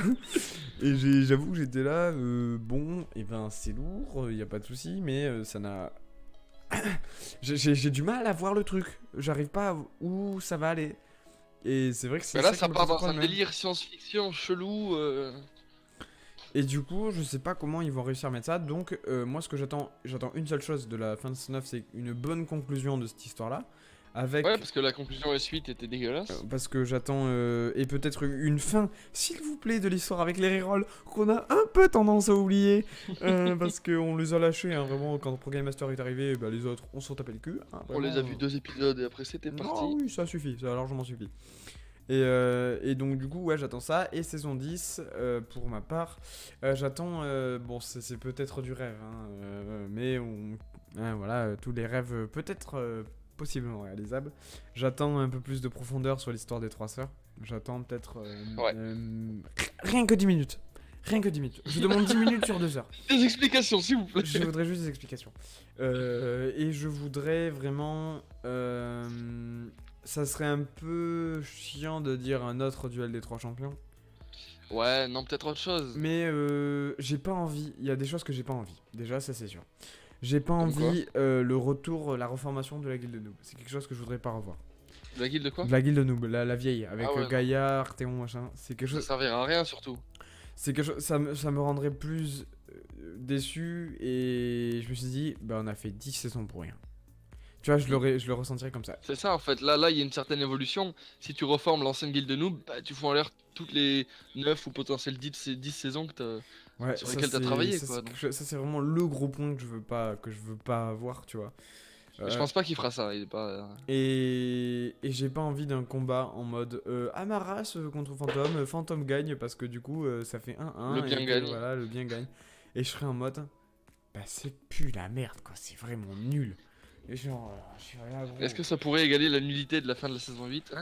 Et j'avoue que j'étais là bon et ben c'est lourd, y a pas de souci, mais ça n'a j'ai du mal à voir le truc. J'arrive pas où ça va aller. Et c'est vrai que c'est là ça part dans un délire science-fiction chelou. Et du coup, je sais pas comment ils vont réussir à mettre ça. Donc, moi, ce que j'attends une seule chose de la fin de ce 9, c'est une bonne conclusion de cette histoire-là. Avec... Ouais, parce que la conclusion et la suite étaient dégueulasses. Parce que j'attends, et peut-être une fin, s'il vous plaît, de l'histoire avec les rerolls, qu'on a un peu tendance à oublier. Parce qu'on les a lâchés, hein, vraiment, quand Pro Game Master est arrivé, bah, les autres, on s'en tapait le cul. Hein, on les a vus 2 épisodes et après c'était parti. Oui, ça suffit, ça a largement suffi. Et donc du coup ouais j'attends ça. Et saison 10 pour ma part j'attends bon c'est peut-être du rêve hein, mais voilà tous les rêves peut-être possiblement réalisables. J'attends un peu plus de profondeur sur l'histoire des 3 sœurs. J'attends peut-être rien que 10 minutes. Rien que 10 minutes. Je demande 10 minutes sur 2 heures. Des explications s'il vous plaît. Je voudrais juste des explications. Et je voudrais vraiment ça serait un peu chiant de dire un autre duel des 3 champions. Ouais, non, peut-être autre chose. Mais j'ai pas envie. Il y a des choses que j'ai pas envie. Déjà, ça c'est sûr. J'ai pas Comme envie le retour, la reformation de la guilde de noob. C'est quelque chose que je voudrais pas revoir. De la guilde de quoi? De la guilde de noob, la vieille, avec Gaïa, Arthéon, machin. C'est quelque chose. Ça servira à rien surtout. C'est quelque chose. Ça me rendrait plus déçu. Et je me suis dit, bah on a fait 10 saisons pour rien. Tu vois, je le ressentirais comme ça. C'est ça en fait, là il y a une certaine évolution. Si tu reformes l'ancienne guilde de noob, bah, tu fous en l'air toutes les 9 ou potentielles 10 saisons que sur lesquelles t'as travaillé. Ça c'est vraiment le gros point que je veux pas avoir, tu vois. Je pense pas qu'il fera ça, il est pas... Et j'ai pas envie d'un combat en mode Amaras contre Fantôme, Fantôme gagne parce que du coup ça fait 1-1. Le bien gagne. Voilà, le bien gagne. Et je serais en mode, bah c'est plus la merde quoi, c'est vraiment nul. Et genre, je suis là, gros. Est-ce que ça pourrait égaler la nullité de la fin de la saison 8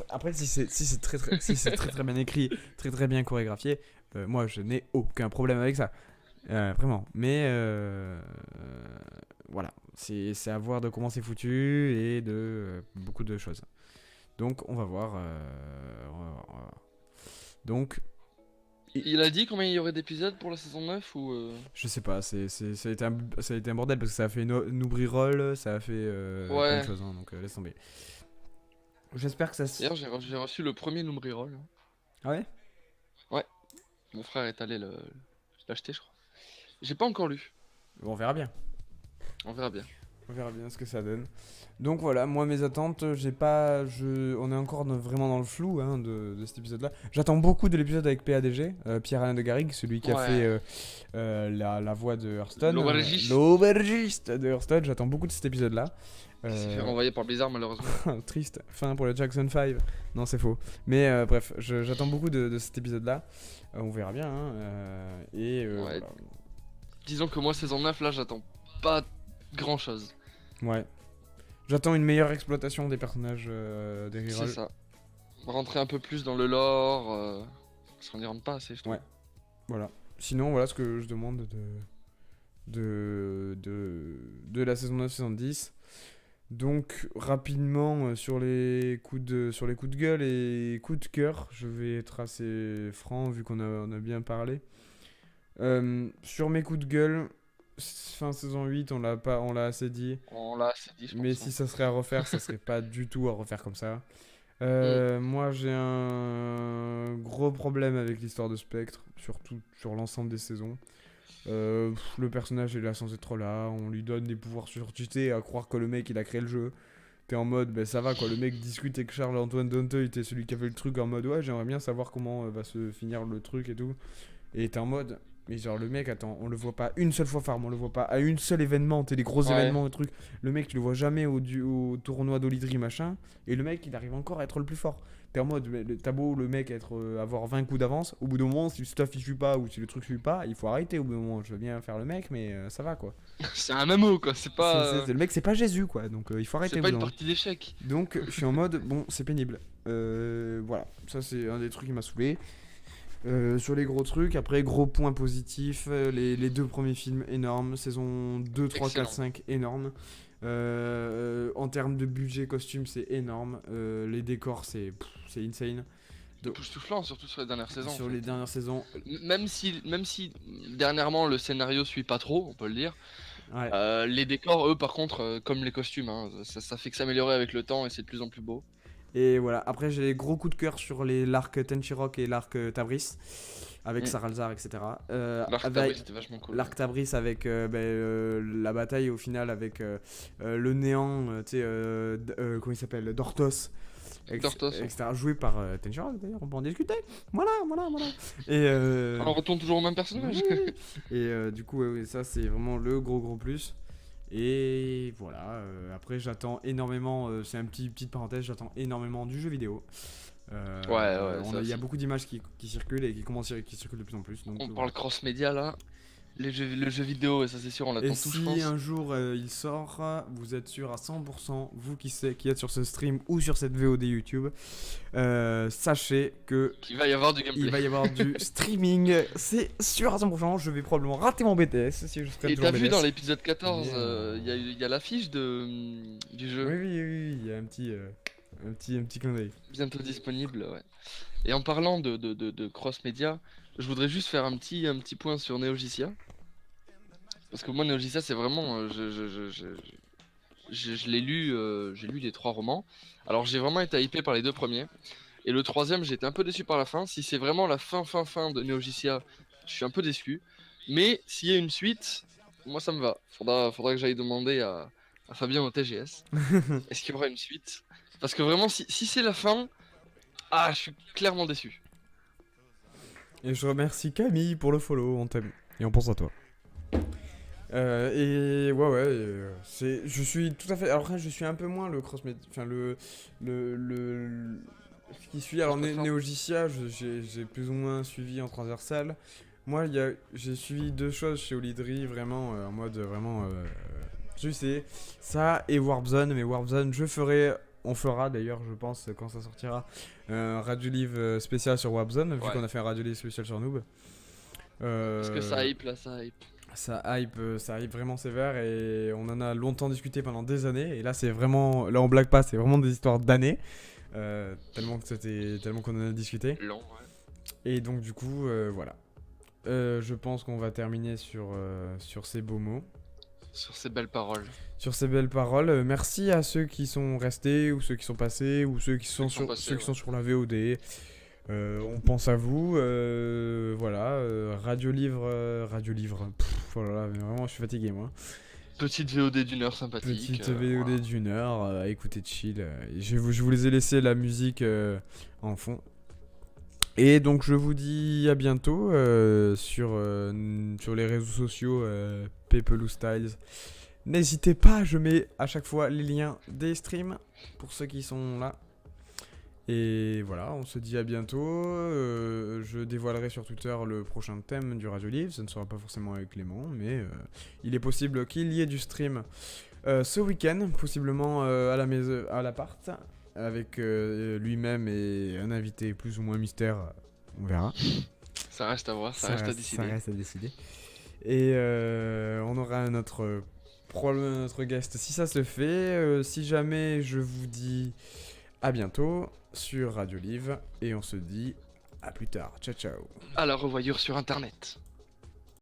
Après, si c'est très bien écrit, très bien chorégraphié, moi je n'ai aucun problème avec ça. Vraiment. Mais voilà, c'est à voir de comment c'est foutu et de beaucoup de choses. Donc on va voir. Donc. Il a dit combien il y aurait d'épisodes pour la saison 9 ou Je sais pas, ça a été un bordel parce que ça a fait Noubri Roll, ça a fait plein de choses, hein, donc laisse tomber. J'espère que ça se... D'ailleurs j'ai reçu le premier Noubri Roll. Ah ouais? Ouais, mon frère est allé l'acheter je crois. J'ai pas encore lu. Bon, on verra bien. On verra bien. On verra bien ce que ça donne. Donc voilà, moi mes attentes, on est encore vraiment dans le flou hein, de cet épisode-là. J'attends beaucoup de l'épisode avec PADG, Pierre-Alain de Garrigue, celui qui a fait la voix de Hearthstone. L'aubergiste de Hearthstone, j'attends beaucoup de cet épisode-là. Il s'est fait renvoyer par Blizzard malheureusement. Triste, fin pour le Jackson 5. Non, c'est faux. Mais bref, j'attends beaucoup de cet épisode-là. On verra bien. Hein, Voilà. Disons que moi saison 9 là j'attends pas grand chose. Ouais. J'attends une meilleure exploitation des personnages des rerolls. C'est ça. Rentrer un peu plus dans le lore, parce qu'on n'y rentre pas assez, je trouve. Ouais. Voilà. Sinon, voilà ce que je demande de la saison 9, saison 10. Donc, rapidement, sur les coups de gueule et coups de cœur, je vais être assez franc vu on a bien parlé. Sur mes coups de gueule, fin saison 8, on l'a assez dit. On l'a assez dit, je pense. Mais si ça serait à refaire, ça serait pas du tout à refaire comme ça. Moi, j'ai un gros problème avec l'histoire de Spectre, surtout sur l'ensemble des saisons. Le personnage il est censé être là, on lui donne des pouvoirs surtutés à croire que le mec il a créé le jeu. T'es en mode, ben ça va quoi, le mec discute avec Charles-Antoine Donteuil, t'es celui qui a fait le truc en mode ouais, j'aimerais bien savoir comment va se finir le truc et tout. Et t'es en mode, mais genre le mec, attends, on le voit pas une seule fois farm, on le voit pas à une seule événement, t'es des gros événements et trucs. Le mec tu le vois jamais au tournoi d'Olydri machin, et le mec il arrive encore à être le plus fort. T'es en mode, t'as beau le mec avoir 20 coups d'avance, au bout d'un moment, si le stuff il suit pas ou si le truc suit pas, il faut arrêter au bout d'un moment. Je veux bien faire le mec, mais ça va quoi. C'est un MMO quoi, c'est pas. Le mec c'est pas Jésus quoi, donc il faut arrêter. C'est pas une partie d'échecs. Donc je suis en mode, bon, c'est pénible. Voilà, ça c'est un des trucs qui m'a saoulé. Sur les gros trucs, après gros points positifs, les 2 premiers films énormes, saison 2, 3, Excellent. 4, 5 énorme. En termes de budget costume c'est énorme, les décors c'est insane. Époustouflant, surtout sur les dernières saisons. Sur les dernières saisons. Même si dernièrement le scénario suit pas trop, on peut le dire. Ouais. Les décors, eux, par contre, comme les costumes, hein, ça fait que s'améliorer avec le temps et c'est de plus en plus beau. Et voilà, après j'ai des gros coups de cœur sur l'arc Tenchirok et l'arc Tabris, avec Saralzar, etc. L'arc Tabris c'était vachement cool. L'arc Tabris avec la bataille au final avec le néant, tu sais, comment il s'appelle, Dortos. Etc. Joué par Tenchirok d'ailleurs, on peut en discuter. Voilà. Et on retourne toujours au même personnage. Et du coup, ouais, ça c'est vraiment le gros plus. Et voilà, après j'attends énormément, c'est une petite parenthèse, j'attends énormément du jeu vidéo. Il y a beaucoup d'images qui circulent et qui circulent de plus en plus. Donc, on parle cross-média là, le jeu vidéo, et ça c'est sûr, on l'attend tous, je pense. Et si un jour il sort, vous êtes sûr à 100%, vous qui êtes sur ce stream ou sur cette VOD YouTube, sachez qu'il va y avoir du gameplay. Il va y avoir du streaming, c'est sûr à 100%. Je vais probablement rater mon BTS si je serai. Et t'as vu dans l'épisode 14, il y a l'affiche du jeu. Oui, il y a un petit clin d'œil. Bientôt disponible, ouais. Et en parlant de cross-média, je voudrais juste faire un petit point sur Neogicia. Parce que moi, Neogicia, c'est vraiment... je l'ai lu, j'ai lu les 3 romans. Alors, j'ai vraiment été hypé par les 2 premiers. Et le 3ème, j'ai été un peu déçu par la fin. Si c'est vraiment la fin de Neogicia, je suis un peu déçu. Mais s'il y a une suite, moi, ça me va. Faudra que j'aille demander à Fabien au TGS. Est-ce qu'il y aura une suite? Parce que vraiment, si c'est la fin... je suis clairement déçu. Et je remercie Camille pour le follow, on t'aime. Et on pense à toi. Et je suis tout à fait. Alors après, je suis un peu moins le cross, enfin ce qui suit. Alors Neogicia, j'ai plus ou moins suivi en transversal. Moi, j'ai suivi 2 choses chez Olydri, vraiment en mode vraiment. Je sais ça et Warp Zone, mais Warp Zone, on fera d'ailleurs, je pense, quand ça sortira, un radio livre spécial sur Warp Zone, vu qu'on a fait un radio livre spécial sur Noob. Parce que ça hype là, ça hype. Ça hype vraiment sévère et on en a longtemps discuté pendant des années. Et là, c'est vraiment, là on blague pas, c'est vraiment des histoires d'années. Tellement qu'on en a discuté. Long, ouais. Et donc, du coup, voilà. Je pense qu'on va terminer sur ces beaux mots. Sur ces belles paroles. Merci à ceux qui sont restés, ou ceux qui sont passés, ou ceux qui sont sur la VOD. On pense à vous. Voilà. Radio livre. Voilà, mais vraiment, je suis fatigué, moi. Petite VOD d'une heure sympathique. Petite VOD d'une heure. Écoutez, chill. Je vous les ai laissé la musique en fond. Et donc, je vous dis à bientôt sur les réseaux sociaux Pepelou Styles. N'hésitez pas, je mets à chaque fois les liens des streams pour ceux qui sont là. Et voilà, on se dit à bientôt. Je dévoilerai sur Twitter le prochain thème du Radio Livre. Ce ne sera pas forcément avec Clément, mais il est possible qu'il y ait du stream ce week-end, possiblement à l'appart, avec lui-même et un invité plus ou moins mystère. On verra. Ça reste à voir, ça reste à décider. Ça reste à décider. Et on aura probablement notre guest si ça se fait. Si jamais, je vous dis à bientôt sur Radio Live et on se dit à plus tard. Ciao ciao. À la revoyure sur internet.